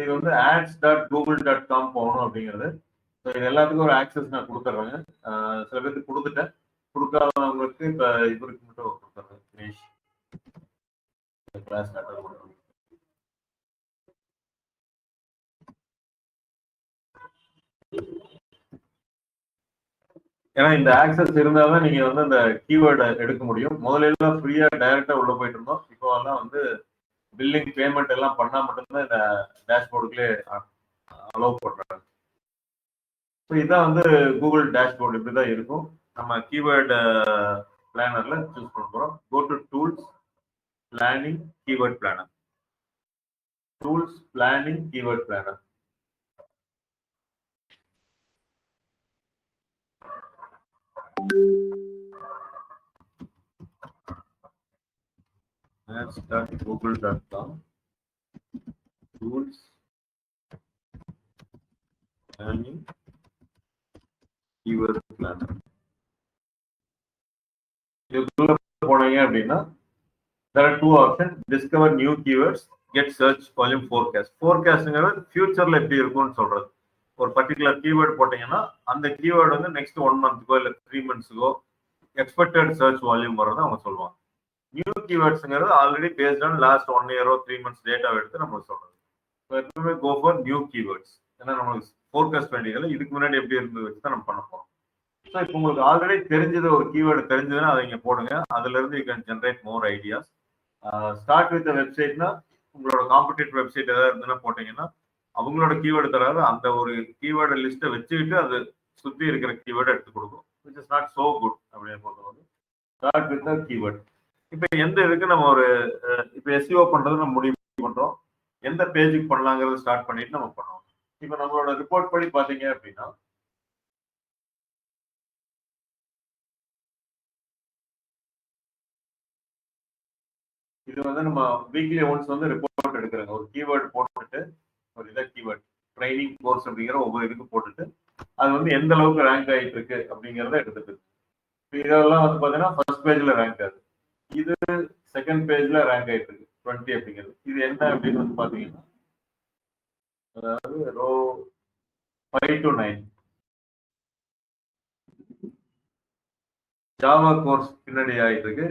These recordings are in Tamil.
இது வந்து ads.google.com போகணும் அப்படிங்கிறது. ஸோ இது எல்லாத்துக்கும் ஒரு ஆக்சஸ் நான் கொடுத்துட்றேங்க. சில பேருக்கு கொடுத்துட்டேன். கொடுக்காதவங்களுக்கு இப்போ இவருக்கு மட்டும் கொடுத்துட்றேன். தினேஷ் கிளாஸ் அட்டன் பண்ணுறோம். ஏன்னா இந்த ஆக்சஸ் இருந்தால் தான் நீங்கள் வந்து அந்த கீவேர்டை எடுக்க முடியும். முதல்ல எல்லாம் ஃப்ரீயாக டைரெக்டாக உள்ளே போயிட்டு இருந்தோம். இப்போ எல்லாம் வந்து பில்லிங் பேமெண்ட் எல்லாம் பண்ணால் மட்டும்தான் இந்த டேஷ்போர்டுக்குள்ளே அலோவ் பண்ணுறாங்க. ஸோ இதுதான் வந்து கூகுள் டேஷ்போர்டு இப்படி தான் இருக்கும். நம்ம கீவேர்டு பிளானர்ல சூஸ் பண்ண போகிறோம். Go to tools, planning, keyword planner. Tools, planning, keyword planner. ads.google.com tools, planning, keyword planner. இதுக்குள்ள போனீங்க அப்படின்னா there are two options: discover new keywords, get search volume forecast. forecastங்கிறது ஃபியூச்சர்ல எப்படி இருக்கும்னு சொல்றது. ஒரு பர்டிகுலர் கீவேர்ட் போட்டீங்கன்னா அந்த கீவேர்டு வந்து நெக்ஸ்ட் 1 மந்த்க்கோ இல்லை 3 மந்த்ஸ்க்கோ எக்ஸ்பெக்டட் சர்ச் வால்யூம் வரதை அவங்க சொல்லுவாங்க. நியூ கீவேர்ட்ஸ்ங்கிறது ஆல்ரெடி பேஸ்ட் ஆன் லாஸ்ட் 1 இயரோ 3 மந்த்ஸ் டேட்டாவை எடுத்து நம்ம சொல்றது. ஸோ எப்பவுமே கோ ஃபார் நியூ கீவேர்ட்ஸ். ஏன்னா நம்மளுக்கு ஃபோர்காஸ்ட் வேண்டியதில்லை, இதுக்கு முன்னாடி எப்படி இருந்து வச்சு தான் நம்ம பண்ண போறோம். ஸோ இப்போ உங்களுக்கு ஆல்ரெடி தெரிஞ்சது ஒரு கீவேர்டு தெரிஞ்சதுன்னா அதை இங்கே போடுங்க. அதுல இருந்து you can generate more ideas. Start with வெப்சைட்னா உங்களோட காம்படிட்டிவ் வெப்சைட் ஏதாவது இருந்ததுன்னா போட்டீங்கன்னா அவங்களோட கீவேர்டு தராது, அந்த ஒரு கீவேர்டு லிஸ்ட்டை வச்சுக்கிட்டு அது சுற்றி இருக்கிற கீவேர்டு எடுத்து கொடுக்கும். Which is not so good அப்படின்னு பொறுத்தவரை. Start with the keyword. இப்போ எந்த இதுக்கு நம்ம ஒரு இப்போ எஸ்இஓ பண்றது நம்ம முடிவு பண்றோம், எந்த பேஜுக்கு பண்ணலாங்கிறது ஸ்டார்ட் பண்ணிட்டு நம்ம பண்ணுவோம். இப்போ நம்மளோட ரிப்போர்ட் படி பாத்தீங்க அப்படின்னா இது வந்து நம்ம வீக்லி ஒன்ஸ் வந்து ரிப்போர்ட் எடுக்கிறோங்க. ஒரு கீவேர்டு போட்டுட்டு ஒரு இதை கீவேர்ட் ட்ரைனிங் கோர்ஸ் அப்படிங்கிற ஒவ்வொரு இதுக்கு போட்டுட்டு அது வந்து எந்த அளவுக்கு ரேங்க் ஆகிட்டு இருக்கு அப்படிங்கிறத எடுத்துட்டு இதெல்லாம் வந்து பாத்தீங்கன்னா ஃபர்ஸ்ட் பேஜ்ல ரேங்க் ஆகுது, இது செகண்ட் பேஜ்ல ரேங்க் ஆயிட்டு இருக்கு 20 அப்படிங்கிறது. இது என்ன அப்படின்னு வந்து பாத்தீங்கன்னா அதாவது ரோ 5 to 9 ஜாவா கோர்ஸ் பின்னாடி ஆயிட்டு இருக்கு,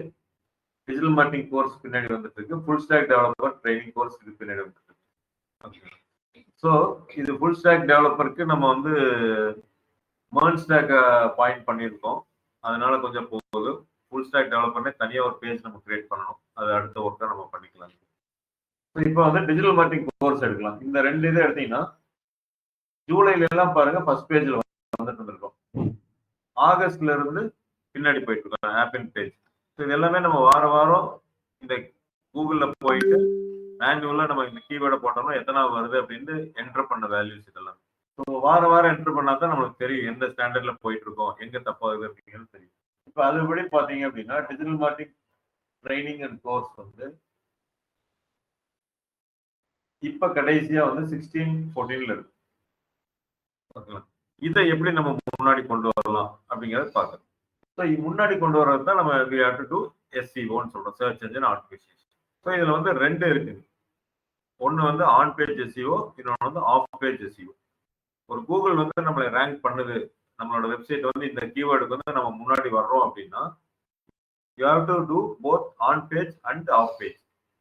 டிஜிட்டல் மார்க்கெட்டிங் கோர்ஸ் பின்னாடி வந்துட்டு இருக்கு, full stock developer training course இது பின்னாடி வந்துட்டு இருக்கு. ஸோ இது ஃபுல் ஸ்டாக் டெவலப்பருக்கு நம்ம வந்து மர்ன் ஸ்டாக் பாயிண்ட் பண்ணியிருக்கோம், அதனால கொஞ்சம் போகுது. ஃபுல் ஸ்டாக் டெவலப்பர்னே தனியாக ஒரு பேஜ் நம்ம கிரியேட் பண்ணணும், அது அடுத்த ஒர்க்காக நம்ம பண்ணிக்கலாம். இப்போ வந்து டிஜிட்டல் மார்க்கெட்டிங் கோர்ஸ் எடுக்கலாம். இந்த ரெண்டு இதை எடுத்தீங்கன்னா ஜூலைல எல்லாம் பாருங்க ஃபர்ஸ்ட் பேஜ்ல வந்துட்டு இருந்திருக்கோம், ஆகஸ்ட்ல இருந்து பின்னாடி போயிட்டு இருக்கோம் ஆப்பின் பேஜ். ஸோ இது எல்லாமே நம்ம வாரம் இந்த கூகுள்ல போயிட்டு மேனுவலா நம்ம இந்த கீவேர்டை போட்டோம்னா எத்தனை வருது அப்படின்னு என்டர் பண்ண வேல்யூஸ் இதெல்லாம். ஸோ வாரம் என்டர் பண்ணா தான் நம்மளுக்கு தெரியும் எந்த ஸ்டாண்டர்ட்ல போயிட்டு இருக்கோம், எங்க தப்பாகுது அப்படிங்கிறது தெரியும். இப்போ அதுபடி பாத்தீங்க அப்படின்னா digital marketing training and course வந்து இப்ப கடைசியா வந்து 16-14ல இருக்கு. இதை எப்படி நம்ம முன்னாடி கொண்டு வரலாம் அப்படிங்கறத பார்க்கணும். ஸோ முன்னாடி கொண்டு வர்றது தான் நம்ம we have to do SEOன்னு சொல்றோம், சர்ச் என்ஜின் ஆப்டிமைசேஷன். ஸோ இதுல வந்து ரெண்டு இருக்குது, ஒன்னு வந்து ஆன் பேஜ் SEO, இன்னொன்று வந்து ஆஃப் பேஜ் SEO. ஒரு கூகுள் வந்து நம்மளை ரேங்க் பண்ணுது, நம்மளோட வெப்சைட் வந்து இந்த கீவேர்டுக்கு வந்து நம்ம முன்னாடி வர்றோம் அப்படின்னா you have to do both on page and off page.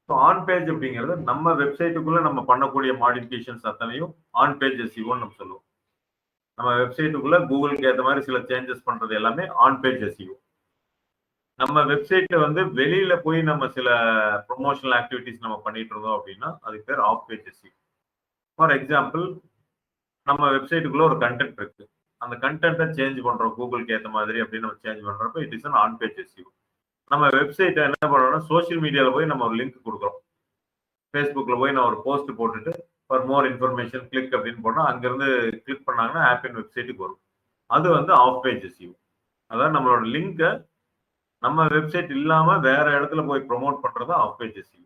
So on page அப்படிங்கிறது நம்ம வெப்சைட்டுக்குள்ள நம்ம பண்ணக்கூடிய மாடிஃபிகேஷன்ஸ் அத்தனையும் ஆன் பேஜ் SEOன்னு நம்ம சொல்லுவோம். நம்ம வெப்சைட்டுக்குள்ள கூகுளுக்கு ஏற்ற மாதிரி சில சேஞ்சஸ் பண்றது எல்லாமே ஆன் பேஜ் SEO. நம்ம வெப்சைட்ல வந்து வெளியில போய் நம்ம சில ப்ரொமோஷனல் ஆக்டிவிட்டிஸ் நம்ம பண்ணிட்டு இருந்தோம் அப்படின்னா அதுக்கு பேர் off page SEO. For example, நம்ம வெப்சைட்டுக்குள்ள ஒரு கண்டென்ட் இருக்கு, அந்த கண்டென்ட்டை சேஞ்ச் பண்றோம் கூகுளுக்கு ஏற்ற மாதிரி அப்படின்னு நம்ம சேஞ்ச் பண்றப்ப it is an on page SEO. நம்ம வெப்சைட்டை என்ன பண்ணுறோம்னா சோஷியல் மீடியாவில் போய் நம்ம ஒரு லிங்க் கொடுக்குறோம், ஃபேஸ்புக்ல போய் நான் ஒரு போஸ்ட் போட்டுட்டு ஃபார் மோர் இன்ஃபர்மேஷன் கிளிக் அப்படின்னு போனால் அங்கிருந்து கிளிக் பண்ணாங்கன்னா ஆப்பின் வெப்சைட்டுக்கு வரும், அது வந்து ஆஃப் பேஜ் SEO. அதாவது நம்மளோட லிங்கை நம்ம வெப்சைட் இல்லாம வேற இடத்துல போய் ப்ரொமோட் பண்றது ஆஃப் பேஜ் SEO.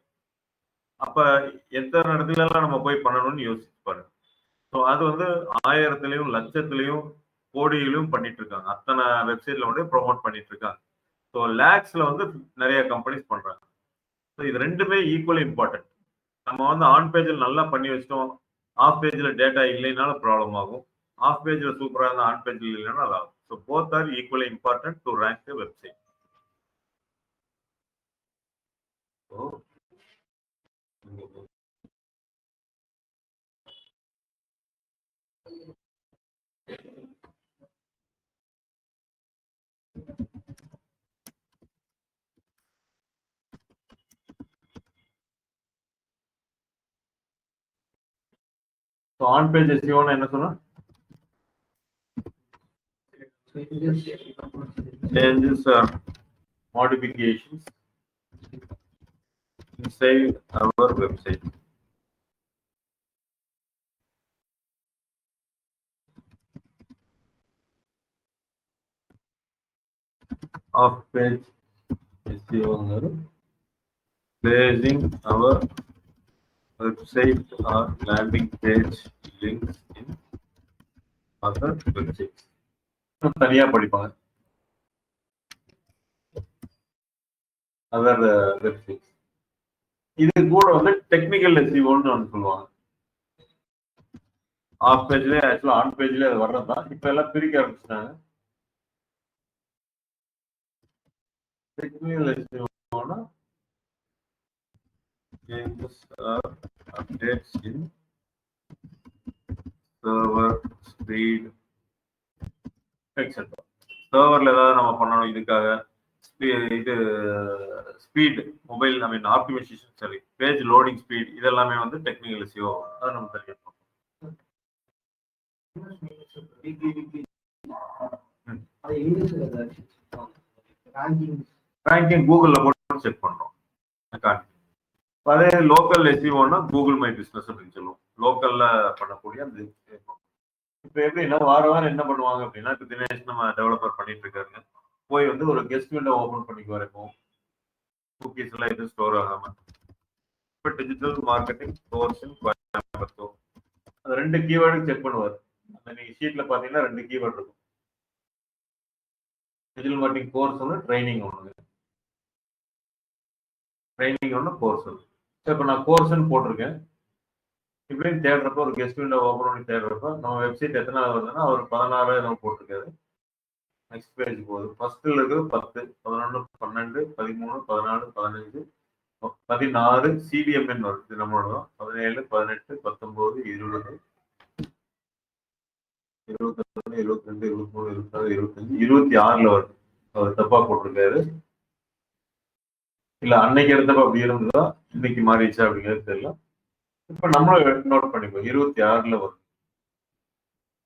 அப்ப எத்தனை இடத்துல எல்லாம் நம்ம போய் பண்ணணும்னு யோசிச்சு பாருங்க. ஸோ அது வந்து 1000லையும் லட்சத்திலையும் கோடியிலும் பண்ணிட்டு இருக்காங்க, அத்தனை வெப்சைட்ல வந்து ப்ரொமோட் பண்ணிட்டு இருக்காங்க. ஸோ லேக்ஸ்ல வந்து நிறைய கம்பெனிஸ் பண்றாங்க. ஸோ இது ரெண்டுமே ஈக்குவலி இம்பார்ட்டன்ட். நம்ம வந்து ஆன் பேஜில் நல்லா பண்ணி வச்சிட்டோம், ஆஃப் பேஜில் டேட்டா இல்லைனாலும் ப்ராப்ளம் ஆகும். ஆஃப் பேஜில் சூப்பராக இருந்தால் ஆன் பேஜில் இல்லைன்னா அது ஆகும். So both are equally important to rank the website. So on page எஸ்இஓன்னு என்ன சொன்னா? Changes or modifications inside our website. Off page SEO another placing our website or landing page links in other websites. தனியா படிப்பாங்க அதர் வெப்சைட்ஸ். இது கூட வந்து டெக்னிக்கல் எஸ்இஓன்னு ஒன்று சொல்லுவாங்க. ஆஃப் பேஜ்ல ஆக்சுவலா ஆன் பேஜ்ல அது வர்றதுதான். இப்ப எல்லாம் பிரிக்க ஆரம்பிச்சிட்டாங்க. Technical SEO changes or updates in server speed etc. சர்வர்ல ஏதாவது நம்ம பண்ணணும் இதுக்காக இது speed mobile I mean optimisation சரி பேஜ் லோடிங் ஸ்பீட் இதெல்லாமே வந்து டெக்னிக்கல் எஸ்இஓ. அதை நம்ம தெரியும். ரேங்கிங் கூகுள்ல போட்டு செக் பண்றோம். அதே லோக்கல் எஸ்இஓன்னா கூகுள் மை பிசினஸ் அப்படின்னு சொல்லுவோம். லோக்கல்ல பண்ணக்கூடிய அந்த இப்போ எப்படின்னா வாரம் என்ன பண்ணுவாங்க அப்படின்னா, இப்போ தினேஷ் நம்ம டெவலப்பர் பண்ணிட்டு இருக்காருங்க, போய் வந்து ஒரு கெஸ்ட் விண்டோ ஓபன் பண்ணிக்கு வரைக்கும் குக்கீஸ் எல்லாம் எதுவும் ஸ்டோர் ஆகாம. இப்போ டிஜிட்டல் மார்க்கெட்டிங் கோர்ஸ் கோயம்புத்தூர் அந்த 2 கீவேர்டு செக் பண்ணுவார். அந்த நீங்க ஷீட்ல பாத்தீங்கன்னா 2 கீவேர்டு இருக்கும். டிஜிட்டல் மார்க்கெட்டிங் கோர்ஸ் ஒன்று, ட்ரைனிங் ஒன்று. ட்ரைனிங் ஒன்று, கோர்ஸ் ஒன்று. இப்போ நான் கோர்ஸ்ன்னு போட்டிருக்கேன். இப்படின்னு தேடுறப்ப ஒரு கெஸ்ட் விண்டோ ஓபன் பண்ணி தேடுறப்ப நம்ம வெப்சைட் எத்தனாவது வருதுன்னா அவர் 16 நம்ம போட்டிருக்காரு. நெக்ஸ்ட் பேஜ் போகுது. ஃபர்ஸ்ட்ல இருக்கிறது 10, 11, 12, 13, 14, 15, 16 சிடிஎம்என் வருது நம்மளோட. 17, 18, 19, 20, 21, 22, 23, 24, 25, 26 வருது. அவர் தப்பா போட்டிருக்காரு. இல்ல அன்னைக்கு எடுத்தப்ப அப்படி இருந்ததா இன்னைக்கு மாறிடுச்சா அப்படிங்கிறது தெரியல. இப்ப நம்மளும் நோட் பண்ணிப்போம் 26 வரும்.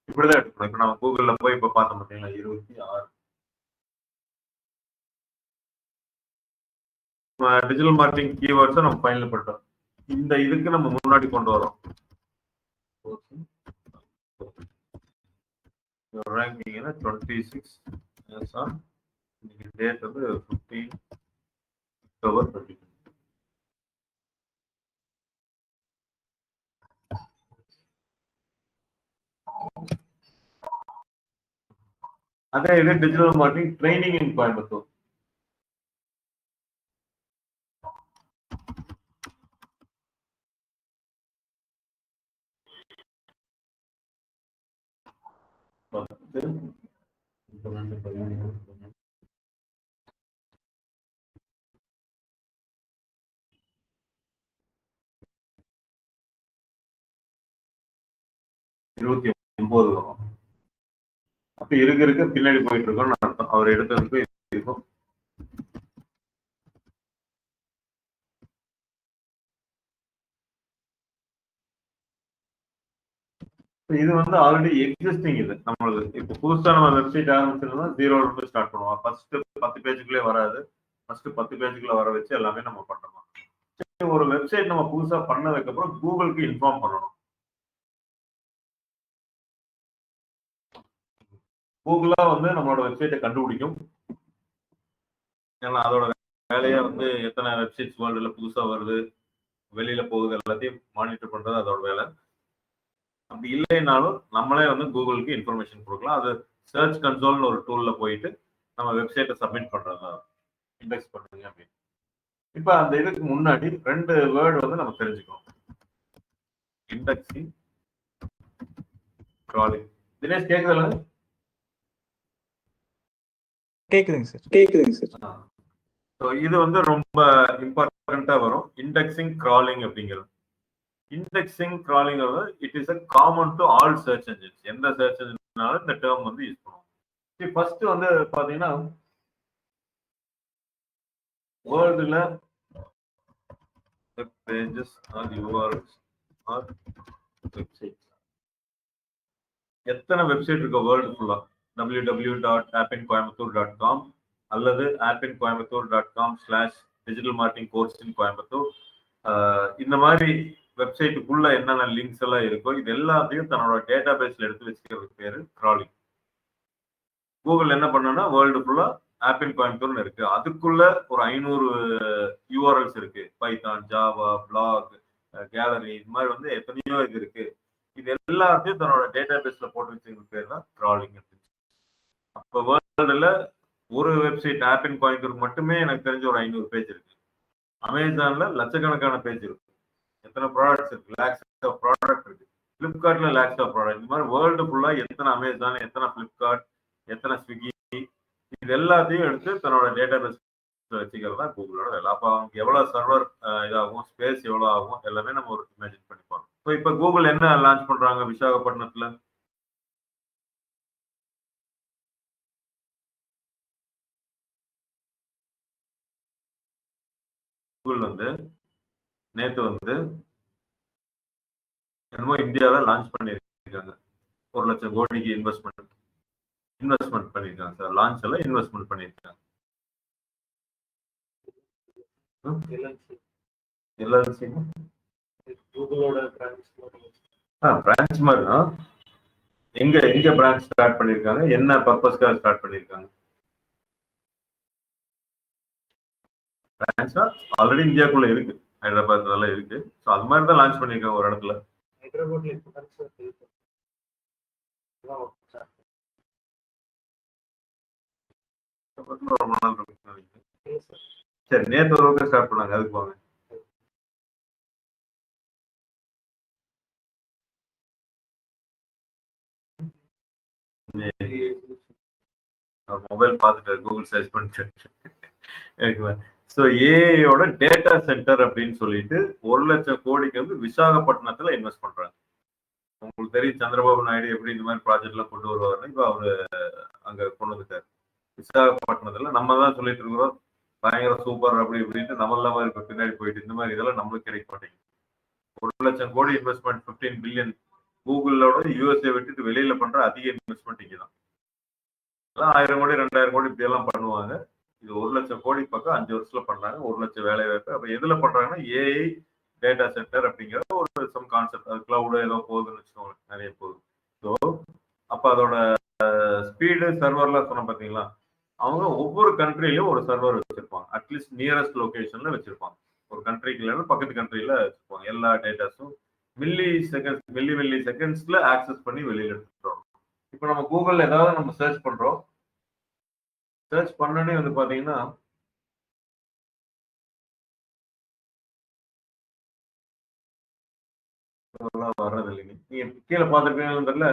இப்படிதான் எடுக்கணும். இப்ப நம்ம கூகுள்ல போய் இப்ப பார்த்தோம் பார்த்தீங்களா 26. டிஜிட்டல் மார்க்கெட்டிங் கீவேர்ட்ஸை நம்ம ஃபைனல் பண்ணிட்டோம். இந்த இதுக்கு நம்ம முன்னாடி கொண்டு வரோம். ரேங்கிங்னா 26 டேட் வந்து 15 அக்டோபர் 20. அதே இது டிஜிட்டல் மார்க்கெட்டிங் ட்ரைனிங் இன் கோயம்புத்தூர். இருபத்தி 9 வரும். அப்ப இருக்க பின்னாடி போயிட்டு இருக்கோம் அர்த்தம். அவர் எடுத்ததுக்கு இருக்கும். இது வந்து ஆல்ரெடி எக்ஸிஸ்டிங். இது நம்மளுக்கு இப்போ புதுசா நம்ம வெப்சைட் ஆரம்பிச்சிருந்தா 0ல இருந்து ஸ்டார்ட் பண்ணுவோம். ஃபர்ஸ்ட் 10 பேஜுக்குள்ளே வராது. ஃபர்ஸ்ட் 10 பேஜுக்குள்ள வர வச்சு எல்லாமே நம்ம பண்ணணும். ஒரு வெப்சைட் நம்ம புதுசா பண்ணதுக்கு அப்புறம் கூகுளுக்கு இன்ஃபார்ம் பண்ணணும். கூகுளா வந்து நம்மளோட வெப்சைட்டை கண்டுபிடிக்கும். ஏன்னா அதோட வேலையை வந்து எத்தனை வெப்சைட்ஸ் வேர்ல்டுல புதுசா வருது, வெளியில போகுது எல்லாத்தையும் மானிட்டர் பண்றது அதோட வேலை. அப்படி இல்லைனாலும் நம்மளே வந்து கூகுளுக்கு இன்ஃபர்மேஷன் கொடுக்கலாம். அது சர்ச் கன்சோல்னு ஒரு டூல்ல போயிட்டு நம்ம வெப்சைட்டை சப்மிட் பண்றதா இண்டெக்ஸ் பண்ணுங்க அப்படின்னு. இப்ப அந்த இதுக்கு முன்னாடி 2 வேர்டு வந்து நம்ம தெரிஞ்சுக்கணும். Indexing crawling. தினேஷ் கேக்குதுல? கேக்குதுங்க சார். ஸோ இது வந்து ரொம்ப இம்பார்ட்டண்டா வரும், இண்டெக்ஸிங் கிராலிங் அப்படிங்கிறது. Indexing crawling it is a common to all search engines. எந்த சர்ச் என்ஜின்னாலும் இந்த டேர்ம் வந்து யூஸ் பண்ணுவோம். ஃபர்ஸ்ட் வந்து பாத்தீங்கன்னா வேர்ல்டுல web pages or URLs or websites, எத்தனை வெப்சைட் இருக்கு வேர்ல்டு ஃபுல்லா? www.appincoimbatore.com அல்லது appincoimbatore.com/digital marketing course in Coimbatore. இந்த மாதிரி வெப்சைட்டுக்குள்ள என்னென்ன லிங்க்ஸ் எல்லாம் இருக்கோ இது எல்லாத்தையும் தன்னோட டேட்டா பேஸ்ல எடுத்து வச்சுக்கிறது பேரு கிராலிங். கூகுள் என்ன பண்ணா வேர்ல்டு ஃபுல்லா ஆப்பின் கோயம்புத்தூர்னு இருக்கு, அதுக்குள்ள ஒரு 500 யூஆர்எல்ஸ் இருக்கு, பைத்தான், ஜாவா, பிளாக், கேலரி, இது மாதிரி வந்து எத்தனையோ இது இருக்கு. இது எல்லாத்தையும் தன்னோட டேட்டா பேஸ்ல போட்டு வச்சுக்கிறது பேர் தான் கிராலிங். அப்ப வேர்ல்டுல ஒரு வெப்சைட் ஆப்பின் கோயம்புத்தூர் மட்டுமே எனக்கு தெரிஞ்ச ஒரு 500 பேஜ் இருக்கு. அமேசான்ல லட்சக்கணக்கான பேஜ் இருக்கு. எத்தனை ப்ராடக்ட்ஸ் இருக்கு? லேக்ஸ் ஆஃப் ப்ராடக்ட் இருக்கு. பிளிப்கார்ட்ல லேக்ஸ் ஆஃப் ப்ராடக்ட். இந்த மாதிரி வேர்ல்டு ஃபுல்லா எத்தனை அமேசான், எத்தனை பிளிப்கார்ட், எத்தனை ஸ்விக்கி, இது எல்லாத்தையும் எடுத்து தன்னோட டேட்டா பேஸ் வச்சுக்கிறது தான் கூகுளோட வேலை. அப்போ அவங்க எவ்வளவு சர்வர் இதாகும், ஸ்பேஸ் எவ்வளவு ஆகும், எல்லாமே நம்ம ஒரு இமேஜின் பண்ணிப்போம். ஸோ இப்போ கூகுள் என்ன லான்ச் பண்றாங்க விசாகப்பட்டினத்துல? கூகுள் வந்து நேற்று வந்து என்னமோ இந்தியாவில் லான்ச் பண்ணியிருக்காங்க. 1 லட்சம் கோடிக்கு இன்வெஸ்ட்மெண்ட் பண்ணியிருக்காங்க சார். லான்ச் எல்லாம் இன்வெஸ்ட்மெண்ட் பண்ணியிருக்காங்க. பிரான்ச் மாதிரி தான். எங்க பிரான்ச் ஸ்டார்ட் பண்ணியிருக்காங்க, என்ன பர்பஸ்க்காக ஸ்டார்ட் பண்ணியிருக்காங்க? பிரான்ச்சா ஆல்ரெடி இந்தியாக்குள்ள இருக்கு, ஹைதராபாத் அதெல்லாம் இருக்கு. ஸோ அது மாதிரி தான் லான்ச் பண்ணியிருக்காங்க ஒரு இடத்துல. ரொம்ப நாள் இருக்கு. சரி, நேற்று ஒரு ஒர்க்கு ஸ்டார்ட் பண்ணாங்க, அதுக்கு போங்க. மொபைல் பார்த்துட்டு கூகுள் சர்ச் பண்ணிட்டு. ஸோ ஏஐயோட டேட்டா சென்டர் அப்படின்னு சொல்லிட்டு 1 லட்சம் கோடிக்கு வந்து விசாகப்பட்டினத்துல இன்வெஸ்ட் பண்றாங்க. உங்களுக்கு தெரியும் சந்திரபாபு நாயுடு எப்படி இந்த மாதிரி ப்ராஜெக்ட் எல்லாம் கொண்டு வருவாருன்னு இப்போ அவரு அங்க கொண்டு வந்துட்டாரு விசாகப்பட்டினத்துல. நம்ம தான் சொல்லிட்டு இருக்கிறோம் பயங்கர சூப்பர் அப்படி இப்படின்ட்டு, நம்மள மாதிரி இப்போ பின்னாடி போயிட்டு இந்த மாதிரி இதெல்லாம் நம்மளுக்கு கிடைக்க மாட்டேங்குது. 1 லட்சம் கோடி இன்வெஸ்ட்மெண்ட், 15 பில்லியன். கூகுளோட யூஎஸ்ஏ விட்டுட்டு வெளியில பண்ற அதிக இன்வெஸ்ட்மெண்ட் இங்கதான். 1000 கோடி 2000 கோடி இப்படி எல்லாம் பண்ணுவாங்க. இது 1 லட்சம் கோடி பக்கம் 5 வருஷத்துல பண்றாங்க. 1 லட்சம் வேலை வாய்ப்பு. அப்ப எதுல பண்றாங்கன்னா ஏஐ டேட்டா சென்டர் அப்படிங்கிற ஒரு சம் கான்செப்ட். அது கிளவுட் ஏதோ போகுதுன்னு வச்சுக்கோங்க, நிறைய போகுது. ஸோ அப்ப அதோட ஸ்பீடு சர்வர்லாம் சொன்ன பாத்தீங்களா, அவங்க ஒவ்வொரு கண்ட்ரிலையும் ஒரு சர்வர் வச்சிருப்பாங்க. அட்லீஸ்ட் நியரஸ்ட் லொகேஷன்ல வச்சிருப்பாங்க. ஒரு கண்ட்ரிக்கு இல்லைன்னா பக்கத்து கண்ட்ரில வச்சிருப்பாங்க. எல்லா டேட்டாஸும் மில்லி செகண்ட்ஸ்ல ஆக்சஸ் பண்ணி வெளியில எடுத்துட்டு வரும். இப்போ நம்ம கூகுள்ல ஏதாவது நம்ம சர்ச் பண்றோம், சர்ச் பண்ணனே வந்து பாத்தீங்கன்னா வர்றது இல்லைங்க. நீங்க கீழே பார்த்துருப்பீங்கன்னு தெரியல,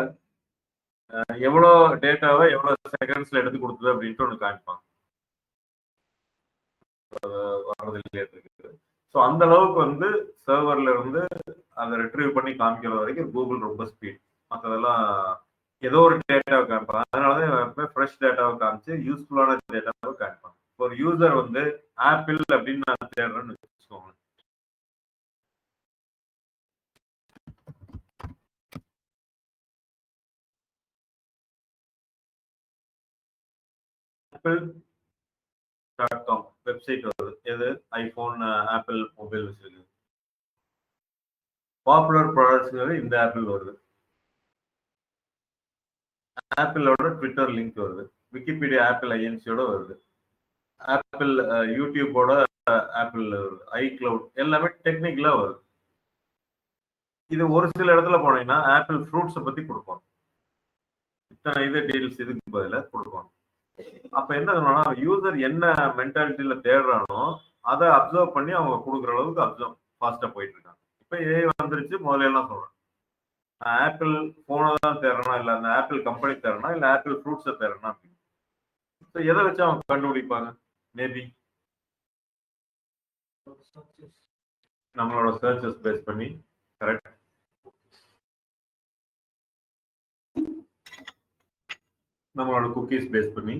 எவ்வளோ டேட்டாவை எவ்வளவு செகண்ட்ஸ்ல எடுத்து கொடுத்தது அப்படின்ட்டு ஒன்று காமிப்பாங்க. வர்றது இல்லையா இருக்குது. ஸோ அந்த அளவுக்கு வந்து சர்வர்ல இருந்து அதை ரிட்ரீவ் பண்ணி காமிக்கிற வரைக்கும் கூகுள் ரொம்ப ஸ்பீட். மற்றதெல்லாம் ஏதோ ஒரு டேட்டாவை காமிப்பாங்க. அதனாலதான் ஃப்ரெஷ் டேட்டாவை காமிச்சு யூஸ்ஃபுல்லான டேட்டாவை காமிப்பாங்க. ஒரு யூசர் வந்து ஆப்பிள் அப்படின்னு நான் தேடுறேன்னு வச்சுக்கோங்க. Apple.com வெப்சைட் வருது. எது? ஐபோன், ஆப்பிள் மொபைல் வச்சிருக்கு. பாப்புலர் ப்ராடக்ட்ஸ் இந்த ஆப்பிள் வருது. ஆப்பிளோட ட்விட்டர் லிங்க் வருது. விக்கிபீடியா ஆப்பிள் ஐஎன்சியோட வருது. ஆப்பிள் யூடியூபோட ஆப்பிள் வருது. ஐக்ளவுட் எல்லாமே டெக்னிக்கலா வருது. இது ஒரு சில இடத்துல போனீங்கன்னா ஆப்பிள் ஃப்ரூட்ஸை பத்தி கொடுப்பாங்க. இத்தனை இது டீல்ஸ் இதுக்கு பதில கொடுப்பாங்க. அப்ப என்ன யூசர் என்ன மென்டாலிட்டியில தேடுறானோ அதை அப்சர்வ் பண்ணி அவங்க கொடுக்குற அளவுக்கு அப்சர்வ் ஃபாஸ்டா போயிட்டு இருக்காங்க. இப்ப ஏஐ வந்துருச்சு முதல்ல எல்லாம் சொல்றேன். ஆப்பிள் போனை தான் தேடுறனா, இல்ல அந்த ஆப்பிள் கம்பெனி தேடுறனா, இல்ல ஆப்பிள் ஃப்ரூட்ஸை தேடுறனா அப்படின்னு எதை வச்சு அவங்க கண்டுபிடிப்பாங்க? மேபி நம்மளோட சர்ச்சஸ் பேஸ் பண்ணி. கரெக்ட். நம்மளோட குக்கீஸ் பேஸ் பண்ணி.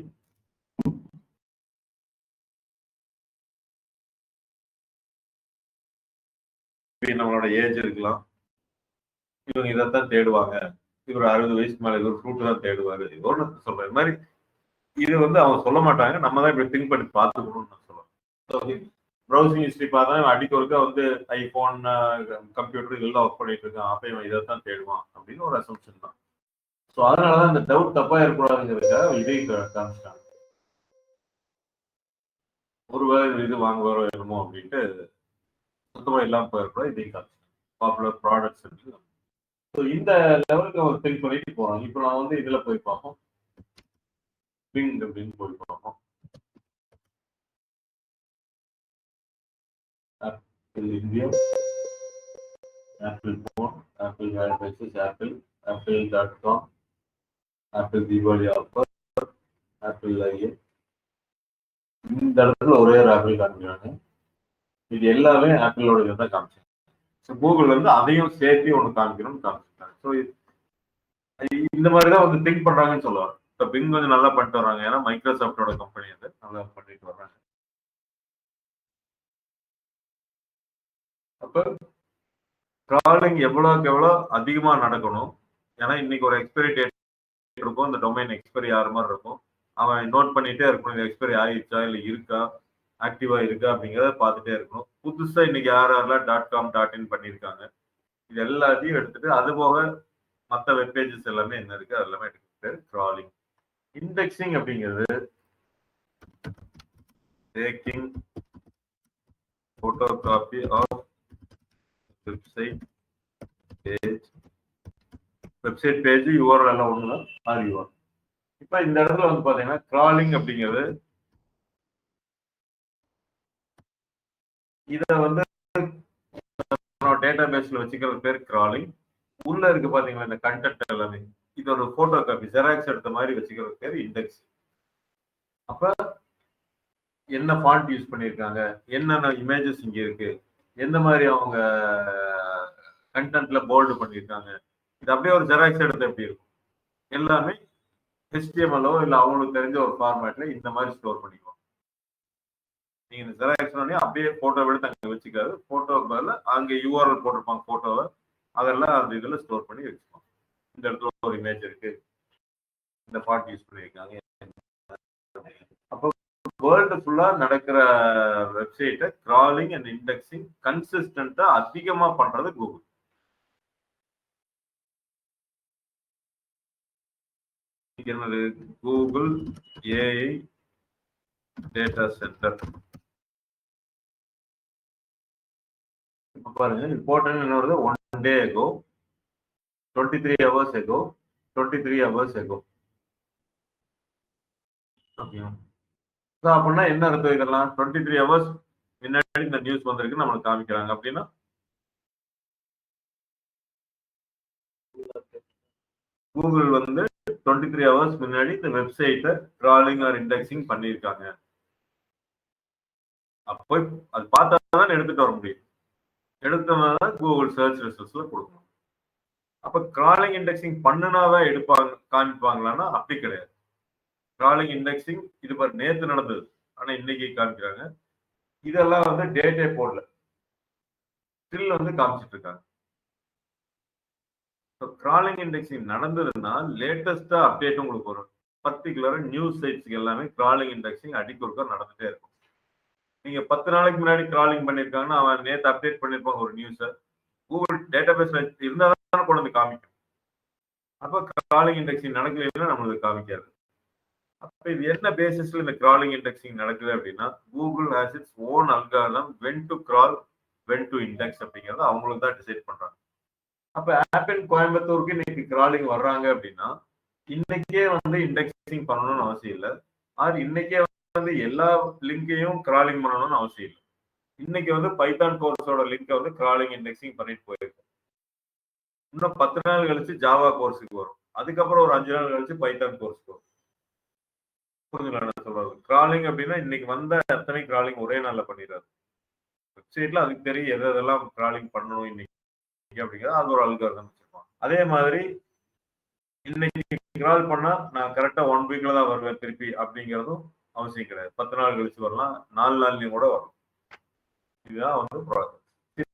நம்மளோட ஏஜ் இருக்கலாம், இவங்க இதைத்தான் தேடுவாங்க, இவர் 60 வயசுக்கு மேல இவர் ஃப்ரூட் தான் தேடுவாரு, ஒன்று சொல்ற மாதிரி. இது வந்து அவங்க சொல்ல மாட்டாங்க, நம்ம தான் இப்படி திங்க் பண்ணி பார்த்துக்கணும்னு நான் சொல்லுவேன். ப்ரௌசிங் ஹிஸ்டரி பார்த்தா அடிக்க ஒருக்கா வந்து ஐபோன், கம்ப்யூட்டர் இதெல்லாம் ஒர்க் பண்ணிட்டு இருக்கான், அப்ப இவன் இதைத்தான் தேடுவான் அப்படின்னு ஒரு அசம்ஷன் தான். ஸோ அதனாலதான் இந்த டவுட் தப்பா இருக்கக்கூடாதுங்கிறதுக்காக இதை காமிச்சிட்டாங்க. ஒருவேளை இது வாங்க வர வேணுமோ அப்படின்ட்டு சுத்தமா இல்லாம போயிருக்கூடாது, இதை காமிச்சிட்டாங்க. பாப்புலர் ப்ராடக்ட்ஸ் இருக்கு. ஸோ இந்த லெவலுக்கு அவர் திங்க் பண்ணிட்டு போறோம். இப்போ நான் வந்து இதுல போய் பார்ப்போம், பிங் அப்படின்னு போய் பார்ப்போம். Apple India, Apple phone, Apple வேர்பேசஸ், ஆப்பிள்.com, ஆப்பிள் தீபாவளி ஆஃபர், ஆப்பிள் ஐஏ. இந்த இடத்துல ஒரே ஒரு ஆப்பிள் காமிக்கிறாங்க. இது எல்லாமே ஆப்பிளோட இதை காமிச்சாங்க. ஸோ கூகுள் வந்து அதையும் சேர்த்து ஒன்று காமிக்கணும்னு காமிச்சிருக்காங்க. ஸோ இந்த மாதிரி தான் வந்து திங்க் பண்றாங்கன்னு சொல்லுவாங்க. இப்போ பிங் கொஞ்சம் நல்லா பண்ணிட்டு வர்றாங்க, ஏன்னா மைக்ரோசாஃப்டோட கம்பெனி வந்து நல்லா பண்ணிட்டு வர்றாங்க. அப்ப கிராலிங் எவ்வளோக்கு எவ்வளோ அதிகமா நடக்கணும், ஏன்னா இன்னைக்கு ஒரு எக்ஸ்பைரி டேட் இருக்கும், இந்த டொமைன் எக்ஸ்பைரி ஆகிற மாதிரி இருக்கும், அவன் நோட் பண்ணிட்டே இருக்கணும், இது எக்ஸ்பைரி ஆயிடுச்சா இல்லை இருக்கா, ஆக்டிவா இருக்கா அப்படிங்கிறத பார்த்துட்டே இருக்கணும். புதுசா இன்னைக்கு யாரெல்லாம் .com .in பண்ணியிருக்காங்க, இது எல்லாத்தையும் எடுத்துட்டு அது போக மற்ற வெப்பேஜஸ் எல்லாமே என்ன இருக்கு அது எல்லாமே எடுத்துட்டு கிராலிங். இண்டெக்ஸிங் அப்படிங்கிறது taking photocopy of website page URL எல்லாம் ஒண்ணுதான் ஆர் யூஆர். இப்ப இந்த இடத்துல வந்து பாத்தீங்கன்னா கிராலிங் அப்படிங்கிறது இத வந்து டேட்டா பேஸ்ல வச்சுக்கிறது பேர் கிராலிங். உள்ள இருக்கு பாத்தீங்களா இந்த கண்டென்ட் எல்லாமே, இது ஒரு போட்டோ காப்பி ஜெராக்ஸ் எடுத்த மாதிரி வச்சுக்கிறது பேர் இண்டெக்ஸ். அப்ப என்ன ஃபாண்ட் யூஸ் பண்ணியிருக்காங்க, என்னென்ன இமேஜஸ் இங்க இருக்கு, எந்த மாதிரி அவங்க கண்டென்ட்ல போல்டு பண்ணியிருக்காங்க, இது அப்படியே ஒரு ஜெராக்ஸ் எடுத்து எப்படி இருக்கும், எல்லாமே HTML இல்ல அவங்களுக்கு தெரிஞ்ச ஒரு ஃபார்மேட்ல இந்த மாதிரி ஸ்டோர் பண்ணிக்குவோம். நீங்க இந்த ஜெராக்ஸ் பண்ணி அப்படியே போட்டோ எடுத்து அங்க வச்சுக்காது, போட்டோக்கு பதில் அங்க URL போட்டிருப்பாங்க போட்டோவை, அதெல்லாம் அந்த இதுல ஸ்டோர் பண்ணி வச்சுக்கோங்க. இந்த இடத்துல ஒரு இமேஜ் இருக்கு, இந்த ஃபாண்ட் யூஸ் பண்ணியிருக்காங்க. அப்போ வேர்ல்டு ஃபுல்லா நடக்கிற வெப்சைட்டை கிராலிங் அண்ட் இண்டெக்ஸிங் கன்சிஸ்டன்டா அதிகமா பண்றது கூகுள். என்னது கூகுள் ஏஐ டேட்டா சென்டர். பாருங்க இம்பார்ட்டன்ட் என்ன வருது, 1 day ago, 23 hours ago, 23 hours ago. அப்படின்னா என்ன அர்த்தம், இதெல்லாம் 23 hours முன்னாடி இந்த நியூஸ் வந்திருக்கு நம்மளுக்கு காமிக்கிறாங்க அப்படின்னா கூகுள் வந்து 23 hours முன்னாடி இந்த வெப்சைட்டை கிராலிங் ஆர் இண்டெக்ஸிங் பண்ணியிருக்காங்க. அப்போ அது பார்த்தா தான் எடுத்துட்டு வர முடியும், எடுத்தோம்னா கூகுள் சர்ச் ரிசல்ட்ஸ்ல கொடுக்கணும். அப்ப கிராலிங் இண்டெக்ஸிங் பண்ணுனாதான் எடுப்பாங்க காமிப்பாங்களான்னா அப்படி கிடையாது. கிராலிங் இண்டெக்ஸிங் இது பாரு நேத்து நடந்தது, ஆனா இன்னைக்கு காமிக்கிறாங்க. இதெல்லாம் வந்து டேட்டே போடல, ஸ்டில் வந்து காமிச்சிட்டு இருக்காங்க. கிராலிங் இண்டெக்ஸிங் நடந்ததுன்னா லேட்டஸ்டா அப்டேட் உங்களுக்கு வரும். பர்டிகுலரா நியூஸ் சைட்ஸ்க்கு எல்லாமே கிராலிங் இண்டெக்ஸிங் அடிக்கொருக்கா நடந்துட்டே இருக்கும். நீங்க 10 நாளைக்கு முன்னாடி கிராலிங் பண்ணிருக்காங்கன்னா அவன் நேத்து அப்டேட் பண்ணிருப்பாங்க ஒரு நியூஸை, கூகுள் டேட்டா பேஸ்ல இருந்தா தான் கொண்டு வந்து காமிக்கும். அப்ப கிராலிங் இண்டெக்ஸிங் நடக்கலைன்னா நம்மளுக்கு காமிக்காது. அப்ப இது என்ன பேசிஸ்ல இந்த கிராலிங் இண்டெக்ஸிங் நடக்குது அப்படின்னா Google has its own algorithm when to crawl when to index அப்படிங்கறத அவங்களுக்கு தான் டிசைட் பண்றாங்க. அப்ப ஆப்பிள் கோயம்புத்தூருக்கு இன்னைக்கு கிராலிங் வர்றாங்க அப்படின்னா இன்னைக்கே வந்து இண்டெக்ஸிங் பண்ணணும்னு அவசியம் இல்லை, ஆர் இன்னைக்கே வந்து எல்லா லிங்கையும் கிராலிங் பண்ணணும்னு அவசியம் இல்லை. இன்னைக்கு வந்து பைத்தான் கோர்ஸோட லிங்கை வந்து கிராலிங் இண்டெக்ஸிங் பண்ணிட்டு போயிருக்கு. இன்னும் 10 நாள் கழிச்சு ஜாவா கோர்ஸுக்கு வரும். அதுக்கப்புறம் ஒரு 5 நாள் கழிச்சு பைத்தான் கோர்ஸுக்கு வரும். புரிஞ்சுங்களா நான் சொல்றது? கிராலிங் அப்படின்னா இன்னைக்கு வந்த அத்தனை கிராலிங் ஒரே நாள்ல பண்ணிடுறாரு. வெப்சைட்ல அதுக்கு தெரியும் எதெல்லாம் கிராலிங் பண்ணணும் இன்னைக்கு அப்படிங்கிறது அது ஒரு அல்காரிதம் வச்சிருப்பாங்க. அதே மாதிரி இன்னைக்கு கிரால் பண்ணா நான் கரெக்டா 1 வீக்ல தான் வருவேன் திருப்பி அப்படிங்கிறதும் அவசியம் கிடையாது. 10 நாள் கழிச்சு வரலாம், 4 நாள்லயும் கூட வரலாம். இதுதான் வந்து ப்ராசஸ்.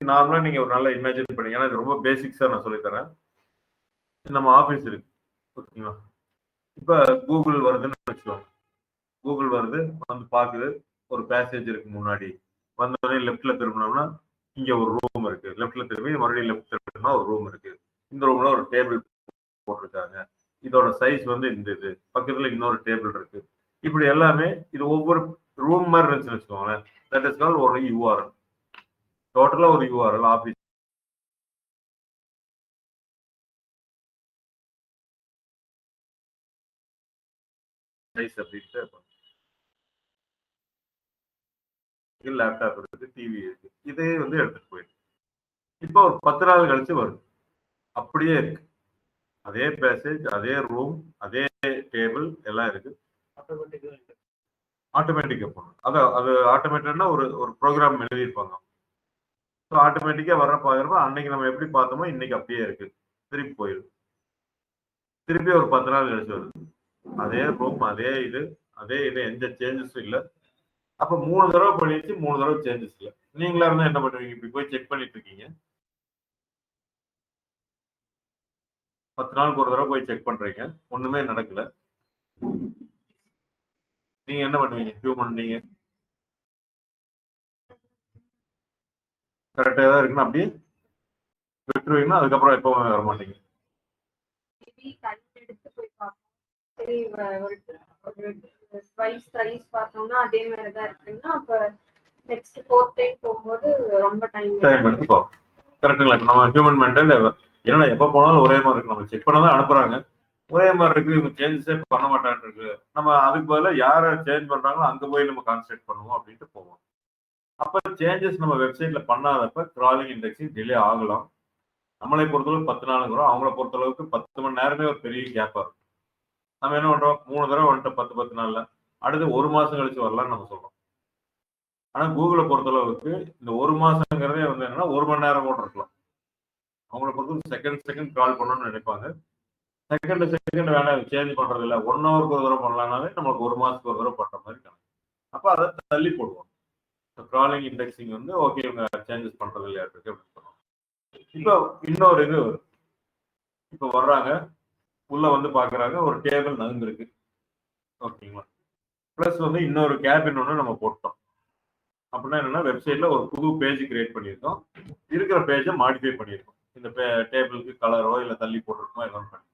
நார்மலா நீங்க ஒரு நல்ல இமேஜின் பண்ணி, ஏன்னா இது ரொம்ப பேசிக்ஸா நான் சொல்லித்தரேன். நம்ம ஆபீஸ் இருக்கு ஓகேங்களா. இப்ப கூகுள் வருதுன்னு வச்சுக்கோங்க. கூகுள் வருது, வந்து பாக்குது, ஒரு பேசேஜ் இருக்கு முன்னாடி. வந்தோடனே லெஃப்ட்ல திரும்பினோம்னா இங்க ஒரு ரூம் இருக்கு. லெஃப்ட்ல திரும்பி மறுபடியும் லெஃப்ட் திரும்பினா ஒரு ரூம் இருக்கு. இந்த ரூம்ல ஒரு டேபிள் போட்டிருக்காங்க. இதோட சைஸ் வந்து இந்த இது. பக்கத்துல இன்னொரு டேபிள் இருக்கு. இப்படி எல்லாமே இது ஒவ்வொரு ரூம் மாதிரி இருந்துச்சுன்னு வச்சுக்கோங்களேன். தட் இஸ் கால் ஒரு யூஆர்எல். டோட்டலா ஒரு யூஆர்எல் ஆபீஸ் சைஸ் அப்படின்ட்டு லேப்டாப் இருக்கு, டிவி இருக்கு. இதே வந்து எடுத்துட்டு போயிருக்கு. இப்போ ஒரு 10 நாள் கழிச்சு வருது. அப்படியே இருக்கு. அதே பேசேஜ், அதே ரூம், அதே டேபிள் எல்லாம் இருக்கு. ஆட்டோமேட்டிக்கா போகணும். அதான் அது ஆட்டோமேட்டட்னா ஒரு ஒரு ப்ரோக்ராம் எழுதியிருப்பாங்க. ஸோ ஆட்டோமேட்டிக்கா வர்ற பார்க்குறப்ப அன்னைக்கு நம்ம எப்படி பார்த்தோமோ இன்னைக்கு அப்படியே இருக்கு. திருப்பி போயிடும். திருப்பி ஒரு 10 நாள் கழிச்சு வருது. அதே ரூம், அதே இது எந்த சேஞ்சஸும் இல்லை. அப்ப 3 தடவை பண்ணிடுச்சு, 3 தடவை சேஞ்சஸ் இல்லை. நீங்களா இருந்தா என்ன பண்ணுவீங்க? இப்படி போய் செக் பண்ணிட்டு இருக்கீங்க. 10 நாளுக்கு ஒரு தடவை போய் செக் பண்றீங்க. ஒண்ணுமே நடக்கல. நீங்க என்ன பண்ணுவீங்க? ஹியூமன் நீங்க கரெக்டா தான் இருக்குன்னு அப்படியே விட்டுருவீங்கன்னா அதுக்கப்புறம் எப்பவுமே வர மாட்டீங்க. டைம் எடுத்து பார்ப்போம். கரெக்டுங்களா? இப்ப நம்ம ஹியூமன் மென்டல் ஏன்னா எப்ப போனாலும் ஒரே மாதிரி இருக்கு. நம்ம செக் பண்ண தான் அனுப்புறாங்க. ஒரே மாதிரி இருக்கு. இவங்க சேஞ்சஸே பண்ண மாட்டான்னு இருக்கு. நம்ம அதுக்கு பதிலாக யாரை சேஞ்ச் பண்றாங்களோ அங்க போய் நம்ம கான்சென்ட்ரேட் பண்ணுவோம் அப்படின்ட்டு போவோம். அப்ப சேஞ்சஸ் நம்ம வெப்சைட்ல பண்ணாதப்ப கிராலிங் இண்டெக்ஸிங் டிலே ஆகலாம். நம்மளை பொறுத்தளவுக்கு 10 நாளுங்கிறோம். அவங்கள பொறுத்தளவுக்கு 10 மணி நேரமே ஒரு பெரிய கேப்பா இருக்கும். நம்ம என்ன பண்றோம்? 3 தடவை வந்துட்டு 10 நாள்ல அடுத்து 1 மாசம் கழிச்சு வரலாம்னு நம்ம சொல்றோம். ஆனா கூகுளை பொறுத்தளவுக்கு இந்த 1 மாசங்கிறதே வந்து என்னன்னா 1 மணி நேரம் கூட இருக்கலாம். அவங்கள பொறுத்தவரைக்கும் செகண்ட் கால் பண்ணணும்னு நினைப்பாங்க. செகண்ட் வேலை சேஞ்ச் பண்றது இல்லை. 1 ஹவருக்கு ஒரு தடவை பண்ணலாம்னாவே நம்மளுக்கு 1 மாசத்துக்கு ஒரு தடவை பண்ற மாதிரி கணக்கு. அப்ப அதை தள்ளி போடுவோம். கிராலிங் இண்டெக்ஸிங் வந்து ஓகே இவங்க சேஞ்சஸ் பண்றது இல்லையா இருக்கு அப்படின்னு சொல்லுவோம். இப்போ இன்னொரு இது இப்போ வர்றாங்க, உள்ள வந்து பாக்குறாங்க ஒரு டேபிள் நகர்ந்துருக்கு. ஓகேங்களா? பிளஸ் வந்து இன்னொரு கேபின் ஒன்று நம்ம போட்டோம். அப்படின்னா என்னன்னா வெப்சைட்ல ஒரு புது பேஜ் கிரியேட் பண்ணியிருக்கோம். இருக்கிற பேஜை மாடிஃபை பண்ணியிருக்கோம். இந்த டேபிளுக்கு கலரோ இல்லை தள்ளி போட்டிருக்கோமோ எல்லாம் பண்ணி.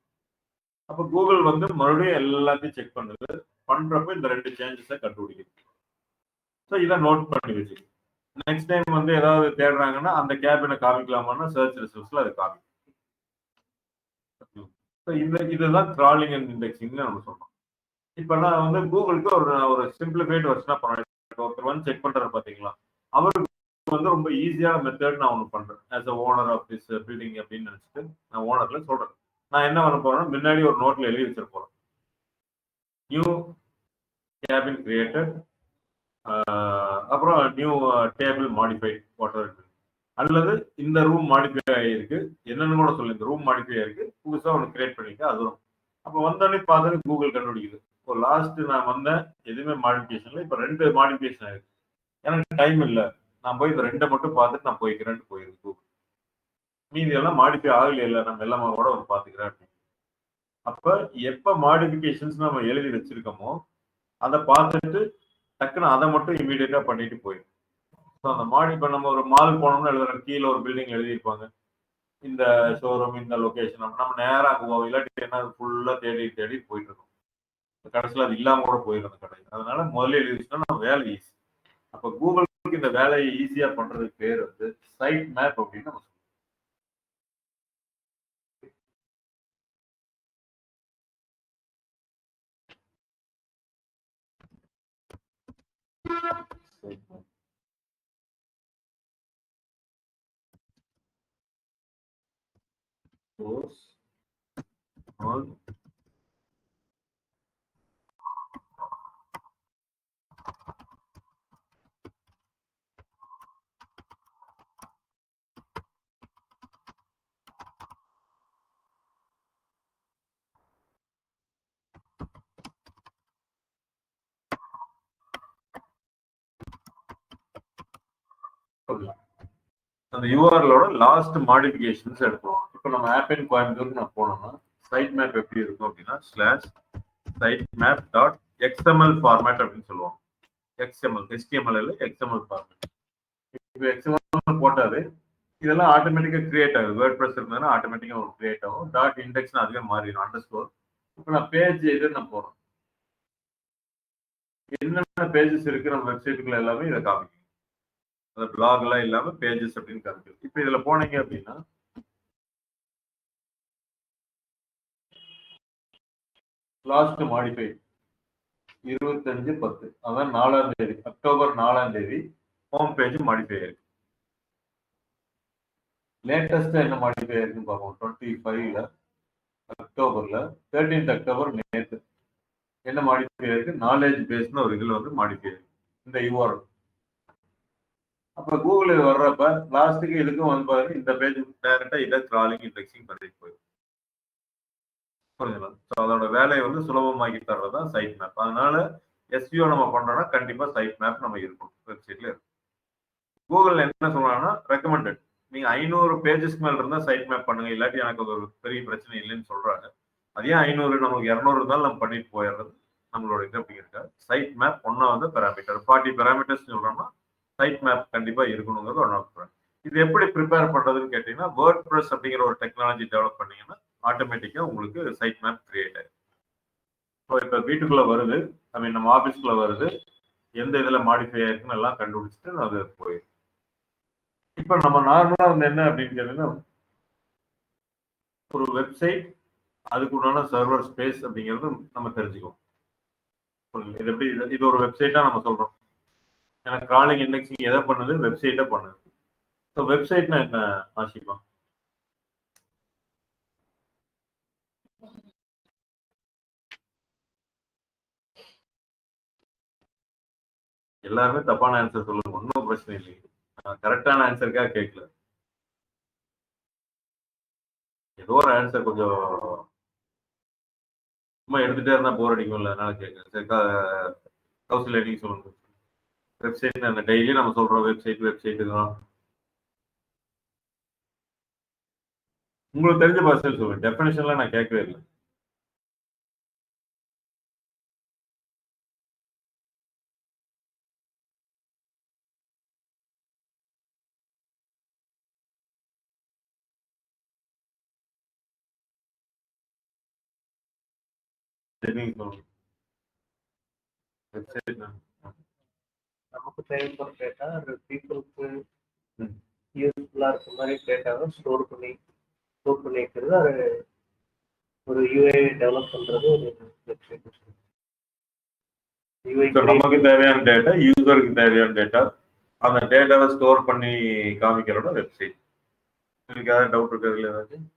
அப்போ கூகுள் வந்து மறுபடியும் எல்லாத்தையும் செக் பண்ணுது. பண்றப்ப இந்த 2 சேஞ்சஸை கண்டுபிடிக்குது. ஸோ இதை நோட் பண்ணி வச்சுக்கு. நெக்ஸ்ட் டைம் வந்து ஏதாவது தேடுறாங்கன்னா அந்த கேபினை காமிக்கலாமான்னா சர்ச் ரிசல்ட்ஸ்ல அது காமிக்கும். இதுதான் கிராலிங் அண்ட் இண்டெக்ஸிங்னு நம்ம சொல்றோம். இப்ப நான் வந்து கூகுளுக்கு ஒரு ஒரு சிம்பிளிஃபைட் வெர்ஷனா பண்ணேன். ஒருத்தர் வந்து செக் பண்றாரு பாத்தீங்களா, அவருக்கு வந்து ரொம்ப ஈஸியான மெத்தட் நான் ஒன்று பண்றேன். As a owner of this building அப்படின்னு நினைச்சிட்டு நான் ஓனர்ல சொல்றேன். நான் என்ன பண்ண போறேன்னா முன்னாடி ஒரு நோட்ல எழுதி வச்சிருப்போம். நியூ கேபின் கிரியேட்டட், அப்புறம் நியூ டேபிள் மாடிஃபைட் வாட்டர், அல்லது இந்த ரூம் மாடிஃபை ஆகிருக்கு என்னன்னு கூட சொல்லு. இந்த ரூம் மாடிஃபை ஆயிருக்கு, புதுசா ஒன்று கிரியேட் பண்ணிக்க அதுவும். அப்போ வந்தோடனே பார்த்து கூகுள் கண்டுபிடிக்குது. இப்போ லாஸ்ட் நான் வந்தேன் எதுவுமே மாடிஃபிகேஷன்ல, இப்போ 2 மாடிஃபிகேஷன் ஆயிருக்கு. எனக்கு டைம் இல்லை, நான் போய் இந்த 2 மட்டும் பார்த்துட்டு நான் போய்க்கிறேன்ட்டு போயிருக்கு கூகுள். மீதி எல்லாம் மாடிஃபை ஆகல, இல்லை நம்ம எல்லாமே கூட வந்து பார்த்துக்கிறேன் அப்படின்னு. அப்ப எப்ப மாடிஃபிகேஷன்ஸ் நம்ம எழுதி வச்சிருக்கோமோ அதை பார்த்துட்டு டக்குன்னு அதை மட்டும் இமீடியட்டா பண்ணிட்டு போயிடும். ஸோ அந்த மாடி இப்போ நம்ம ஒரு மால் போனோம்னு எழுதுறோம், கீழே ஒரு பில்டிங் எழுதியிருப்பாங்க இந்த ஷோரூம் இந்த லொகேஷன். நம்ம நேரம் அங்கே போவோம். இல்லாட்டி என்ன ஃபுல்லா தேடி தேடி போயிட்டு இருக்கோம். கடைசியில் அது இல்லாம கூட போயிடும் அந்த கடை. அதனால முதல்ல எழுதி வச்சுட்டா நம்ம வேலை ஈஸி. அப்ப கூகுளுக்கு இந்த வேலையை ஈஸியா பண்றதுக்கு பேர் வந்து சைட் மேப் அப்படின்னு நம்ம சொல்லுவோம். Post all அந்த யூஆர்எலோட லாஸ்ட் மாடிஃபிகேஷன்ஸ் எடுப்போம். இப்போ நம்ம ஆப் இன் கோயம்புத்தூருக்கு நான் போனோம்னா சைட் மேப் எப்படி இருக்கும் அப்படின்னா slide map dot XML format அப்படின்னு சொல்லுவோம். எக்ஸ்எம்எல் HTML இல்ல எக்ஸ்எம்எல் ஃபார்மேட். இப்போ எக்ஸ்எம்எல் போட்டாது இதெல்லாம் ஆட்டோமேட்டிக்கா கிரியேட் ஆகுது. வேர்ட் ப்ரெஸ் இருந்தாலும் ஆட்டோமேட்டிக்கா ஒரு கிரியேட் ஆகும். டாட் இண்டெக்ஸ் அதுவே மாறிடும் அண்டர்ஸ்கோர். இப்போ நான் பேஜ் இது நான் போறேன். என்னென்ன பேஜஸ் இருக்கு நம்ம வெப்சைட்டுக்குள்ள எல்லாமே இதை காமிக்கும். அந்த பிளாக் எல்லாம் இல்லாம பேஜஸ் அப்படின்னு காமிக்கும். இப்போ இதுல போனீங்க அப்படின்னா லாஸ்ட் மாடிஃபை 25/10 அதான் 4ஆம் தேதி அக்டோபர் 4ஆம் தேதி ஹோம் பேஜ் மாடிஃபை ஆயிருக்கு. லேட்டஸ்டா என்ன மாடிஃபை ஆயிருக்குன்னு பார்ப்போம். 25ல அக்டோபர்ல 13th அக்டோபர் நேற்று என்ன மாடிஃபை ஆயிருக்கு, நாலேஜ் பேஸ்னு ஒரு இதுல வந்து மாடிஃபை ஆயிருக்கு இந்த யூஆர்எல். அப்ப கூகுள் இது வர்றப்ப லாஸ்ட்டுக்கு இதுக்கும் வந்து பாருங்க இந்த பேஜ் டைரக்டா இதை கிராலிங் இண்டெக்ஸிங் பண்ணிட்டு போயிடும். புரிஞ்சுக்கலாம். ஸோ அதோட வேலையை வந்து சுலபமாக்கி தர்றதுதான் சைட் மேப். அதனால எஸ்விஓ நம்ம பண்றோம்னா கண்டிப்பா சைட் மேப் நம்ம இருக்கும் வெப்சைட்ல இருக்கும். கூகுள் என்ன சொல்றாங்கன்னா ரெக்கமெண்டட். நீங்க 500 பேஜஸ்க்கு மேல இருந்தா சைட் மேப் பண்ணுங்க, இல்லாட்டி எனக்கு ஒரு பெரிய பிரச்சனை இல்லைன்னு சொல்றாங்க. அதே 500 நமக்கு 200 இருந்தாலும் நம்ம பண்ணிட்டு போயிடுறது நம்மளோட இது அப்படி இருக்காது. சைட் மேப் ஒன்னாவது பேராமீட்டர் 40 பேராமீட்டர்ஸ் சொல்றோம்னா சைட் மேப் கண்டிப்பா இருக்கணுங்கிறது ஒன்னாவது. இது எப்படி ப்ரிப்பேர் பண்றதுன்னு கேட்டீங்கன்னா வேர்ட் ப்ரெஸ் அப்படிங்கிற ஒரு டெக்னாலஜி டெவலப் பண்ணீங்கன்னா ஆட்டோமேட்டிக்கா உங்களுக்கு சைட் மேப் கிரியேட் ஆயிடும். இப்போ வீட்டுக்குள்ள வருது, ஐ மீன் நம்ம ஆஃபீஸ்க்குள்ள வருது, எந்த இதுல மாடிஃபை ஆயிருக்குன்னு எல்லாம் கண்டுபிடிச்சிட்டு அது போயிடும். இப்போ நம்ம நார்மலா வந்து என்ன அப்படின்னு கேட்டீங்கன்னா ஒரு வெப்சைட் அதுக்குண்டான சர்வர் ஸ்பேஸ் அப்படிங்கிறது நம்ம தெரிஞ்சுக்குவோம். இது எப்படி இது ஒரு வெப்சைட்டா நம்ம சொல்றோம். எனக்கு கிராலிங் இண்டெக்ஸிங் எதை பண்ணுது, வெப்சைட்டை பண்ணுது. ஸோ வெப்சைட்னா என்ன ஆசிப்பா? எல்லாருமே தப்பான ஆன்சர் சொல்லுங்க, ஒன்றும் பிரச்சனை இல்லைங்க. கரெக்டான ஆன்சருக்காக கேட்கல. ஏதோ ஒரு ஆன்சர் கொஞ்சம் சும்மா எடுத்துட்டே இருந்தா போர் அடிக்கும்ல, அதனால கேட்குறேன். சரி கௌசல்யா நீங்க சொல்லுங்க. வெப்சைட் அந்த டெய்லி நம்ம சொல்றோம் வெப்சைட் தான். உங்களுக்கு தெரிஞ்ச பாஷையில் சொல்லுங்க. டெஃபினேஷன்லாம் நான் கேட்கவே இல்லை. நமக்கு தேவைப்படுற டேட்டா அது பீப்புளுக்கு யூஸ்ஃபுல்லா இருக்க மாதிரி டேட்டாவை ஸ்டோர் பண்ணி வைக்கிறது. அது ஒரு யூஐ டெவலப் பண்றது ஒரு வெப்சைட். நமக்கு தேவையான டேட்டா, யூசருக்கு தேவையான டேட்டா, அந்த டேட்டாவை ஸ்டோர் பண்ணி காமிக்கிறோட வெப்சைட். உங்களுக்கு ஏதாவது டவுட் இருக்கிறதுல ஏதாச்சும்?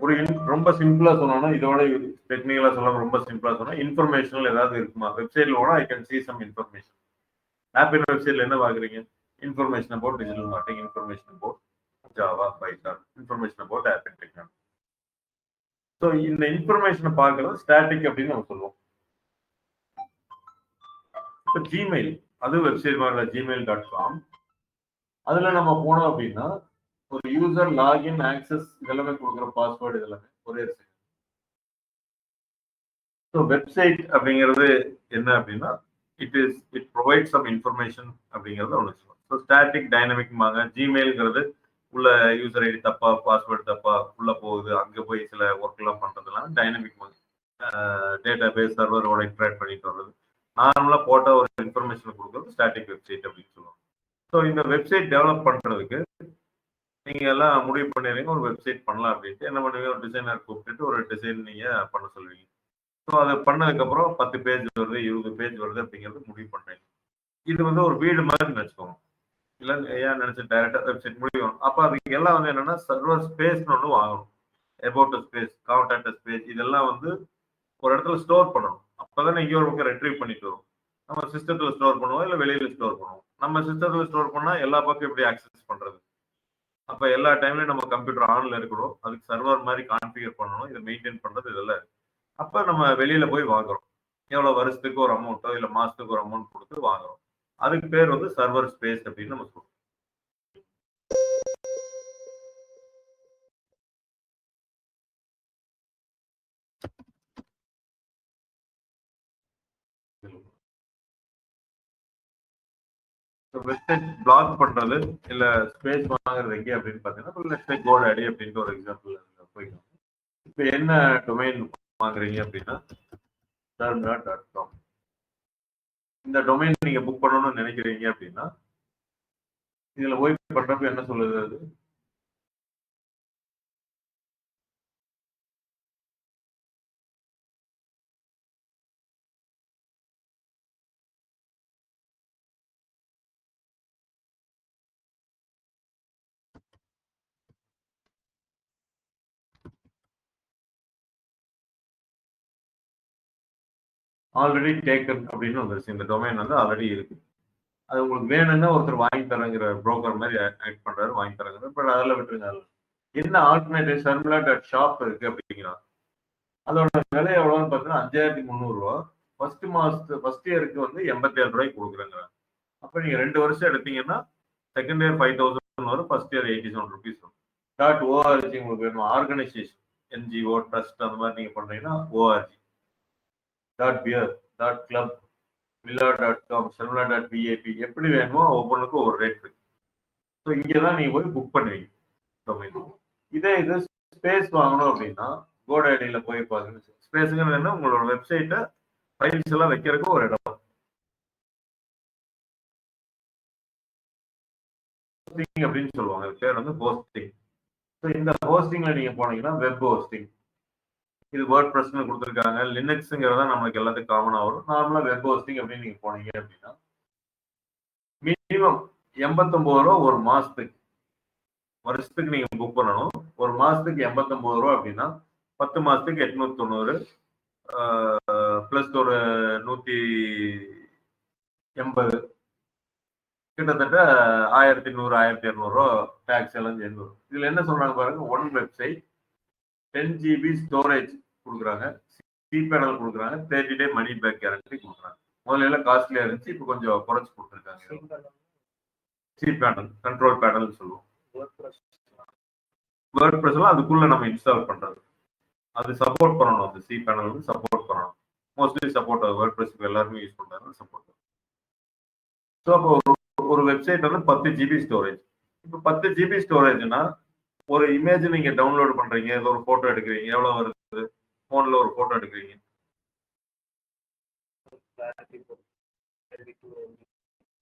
ஒரு ரொம்ப சிம்பிளா சொன்னோம்னா, இதோட டெக்னிக்கலா சொல்ல ரொம்ப சிம்பிளா சொன்னா இன்ஃபர்மேஷனல் ஏதாவது இருக்குமா வெப்சைட்ல கூட I can see some information. App In வெப்சைட்ல என்ன பாக்குறீங்க? Information about digital marketing, information about Java, Python, information about App In technology. So இந்த இன்ஃபர்மேஷனை பார்க்கறது ஸ்டாட்டிக் அப்படின்னு நம்ம சொல்லுவோம். இப்போ ஜிமெயில் அது வெப்சைட் மாதிரி gmail.com. அதுல நம்ம போனோம் அப்படின்னா ஒரு யூசர் லாகின் ஆக்சஸ் இதெல்லாமே கொடுக்குற பாஸ்வேர்டு இதெல்லாமே ஒரே. ஸோ வெப்சைட் அப்படிங்கிறது என்ன அப்படின்னா இட் ப்ரொவைட் சம் இன்ஃபர்மேஷன் அப்படிங்கிறது ஒன்று சொல்லுவோம். So static டைனமிக்மாங்க. ஜிமெயில்ங்கிறது உள்ள யூசர் ஐடி தப்பா, பாஸ்வேர்டு தப்பா உள்ள போகுது, அங்கே போய் சில ஒர்க் எல்லாம் பண்றதுலாம் டைனமிக் மாதிரி டேட்டா பேஸ் சர்வரோட இன்ட்ராக்ட் பண்ணிட்டு வர்றது. நார்மலா போட்ட ஒரு இன்ஃபர்மேஷன் கொடுக்குறது ஸ்டாட்டிக் வெப்சைட் அப்படின்னு சொல்லுவாங்க. ஸோ இந்த வெப்சைட் டெவலப் பண்றதுக்கு நீங்க எல்லாம் முடிவு பண்ணிடுறீங்க ஒரு வெப்சைட் பண்ணலாம் அப்படின்ட்டு. என்ன பண்ணுவீங்க, ஒரு டிசைனர் கூப்பிட்டுட்டு ஒரு டிசைன் நீங்க பண்ண சொல்லுவீங்க. ஸோ அதை பண்ணதுக்கப்புறம் 10 பேஜ் வருது, 20 பேஜ் வருது அப்படிங்கிறது முடிவு பண்ணுறீங்க. இது வந்து ஒரு வீடு மாதிரி வச்சுக்கோங்க. இல்லை ஏன் நினைச்சு டைரக்டா வெப்சைட் முடியும். அப்ப அதுக்கு எல்லாம் வந்து என்னன்னா சர்வர் ஸ்பேஸ்னு ஒன்று வாங்கணும். அபவுட் ஸ்பேஸ், கான்டாக்ட் ஸ்பேஸ் இதெல்லாம் வந்து ஒரு இடத்துல ஸ்டோர் பண்ணணும். அப்பதான் இங்கே ஒரு பக்கம் ரெட்ரீவ் பண்ணிட்டு வரும். நம்ம சிஸ்டத்துல ஸ்டோர் பண்ணுவோம், இல்லை வெளியில ஸ்டோர் பண்ணுவோம். நம்ம சிஸ்டத்துல ஸ்டோர் பண்ணா எல்லா பக்கம் எப்படி ஆக்சஸ் பண்றது? அப்ப எல்லா டைம்லயும் நம்ம கம்ப்யூட்டர் ஆன்ல இருக்கணும். அதுக்கு சர்வர் மாதிரி கான்ஃபிகர் பண்ணணும். இதை மெயின்டைன் பண்றது இதெல்லாம் இருக்கு. அப்ப நம்ம வெளியில போய் வாங்குறோம். எவ்வளவு வருஷத்துக்கு ஒரு அமௌண்ட்டோ இல்ல மாசத்துக்கு ஒரு அமௌண்ட் கொடுத்து வாங்குறோம். அதுக்கு பேர் வந்து சர்வர் ஸ்பேஸ் அப்படின்னு நம்ம சொல்றோம். வெப்சைட் பிளாக் பண்றது இல்ல ஸ்பேஸ் வாங்குறது எங்கே அப்படின்னு பாத்தீங்கன்னா வெப்சைட் கோடாடி அப்படின்ற ஒரு எக்ஸாம்பிள் போய்க்கலாம். இப்ப என்ன டொமைன் வாங்குறீங்க அப்படின்னா termina.com. இந்த டொமைன் நீங்க புக் பண்ணணும்னு நினைக்கிறீங்க அப்படின்னா இதுல போய் பண்றப்ப என்ன சொல்லுது அது? ஆல்ரெடி டேக்கன் அப்படின்னு வந்துருச்சு. இந்த டொமைன் வந்து ஆல்ரெடி இருக்கு. அது உங்களுக்கு வேணும்னா ஒருத்தர் வாங்கி தரங்கிற புரோக்கர் மாதிரி ஆக்ட் பண்றாரு, வாங்கி தரங்கிற. பட் அதில் விட்டுருங்க. என்ன ஆல்டர்னேட்டிவ் termina.shop இருக்கு அப்படிங்கிறான். அதோட விலை எவ்வளோன்னு பார்த்தீங்கன்னா 5300 ரூபா. ஃபர்ஸ்ட் இயருக்கு வந்து 87 ரூபாய்க்கு கொடுக்குறேங்க. அப்போ நீங்க 2 வருஷம் எடுத்தீங்கன்னா செகண்ட் இயர் 5000 வரும், ஃபர்ஸ்ட் இயர் 87 ருபீஸ் வரும். .org உங்களுக்கு வேணும், ஆர்கனைசேஷன் என்ஜிஓ ட்ரஸ்ட் அந்த மாதிரி நீங்க பண்றீங்கன்னா org. .beer, .club, villa.com, termina.vip எப்படி வேணுமோ ஒவ்வொன்றுக்கும் ஒரு ரேட் இருக்கு. ஸோ இங்கே தான் நீங்க போய் புக் பண்ணுவீங்க டொமைன். இதே இது ஸ்பேஸ் வாங்கணும் அப்படின்னா கோடாடியில போய் பாருங்க. ஸ்பேஸுங்கிறது என்ன? உங்களோட வெப்சைட்டை ஃபைல்ஸ் எல்லாம் வைக்கிறதுக்கு ஒரு இடம் அப்படின்னு சொல்லுவாங்க. பேர் வந்து ஹோஸ்டிங். ஸோ இந்த ஹோஸ்டிங்ல நீங்க போனீங்கன்னா வெப் ஹோஸ்டிங். இது வேர்ட் ப்ரெஸ்ன்னு கொடுத்துருக்காங்க. லினக்ஸுங்கிறதா நம்மளுக்கு எல்லாத்துக்கும் காமனா வரும். நார்மலா வெப் ஹோஸ்டிங் அப்படின்னு நீங்க போனீங்க அப்படின்னா மினிமம் 89 ரூபா ஒரு மாசத்துக்கு. வருஷத்துக்கு நீங்க புக் பண்ணணும். ஒரு மாசத்துக்கு 89 ரூபா அப்படின்னா 10 மாசத்துக்கு 890 பிளஸ் ஒரு 180 கிட்டத்தட்ட 1100 1200 ரூபா டாக்ஸ் எல்லாம் சேர்ந்து வரும். இதுல என்ன சொல்றாங்க பாருங்க, ஒன் வெப்சைட் 10 GB ஸ்டோரேஜ் கொடுக்குறாங்க, சி பேனல் கொடுக்குறாங்க, 30 டே மணி பேக் கேரண்டி கொடுக்குறாங்க. முதல்ல எல்லாம் காஸ்ட்லியா இருந்துச்சு, இப்போ கொஞ்சம் குறைச்சு கொடுத்துருக்காங்க. சி பேனல் கண்ட்ரோல் பேனல் சொல்லுவோம். வேர்ட் ப்ரெஸ்லாம் அதுக்குள்ள நம்ம இன்ஸ்டால் பண்றது. அது சப்போர்ட் பண்ணணும். அந்த சி பேனல் வந்து சப்போர்ட் பண்ணணும். மோஸ்ட்லி சப்போர்ட் வேர்ட் ப்ரெஸ் எல்லாருமே யூஸ் பண்றாங்க, சப்போர்ட். ஸோ அப்போ ஒரு வெப்சைட் வந்து 10 GB ஸ்டோரேஜ். இப்போ 10 GB ஸ்டோரேஜ்னா ஒரு இமேஜ் நீங்க டவுன்லோட் பண்றீங்க, ஏதோ ஒரு போட்டோ எடுக்கிறீங்க, எவ்வளவு வருது? போன்ல ஒரு போட்டோ எடுக்கிறீங்க,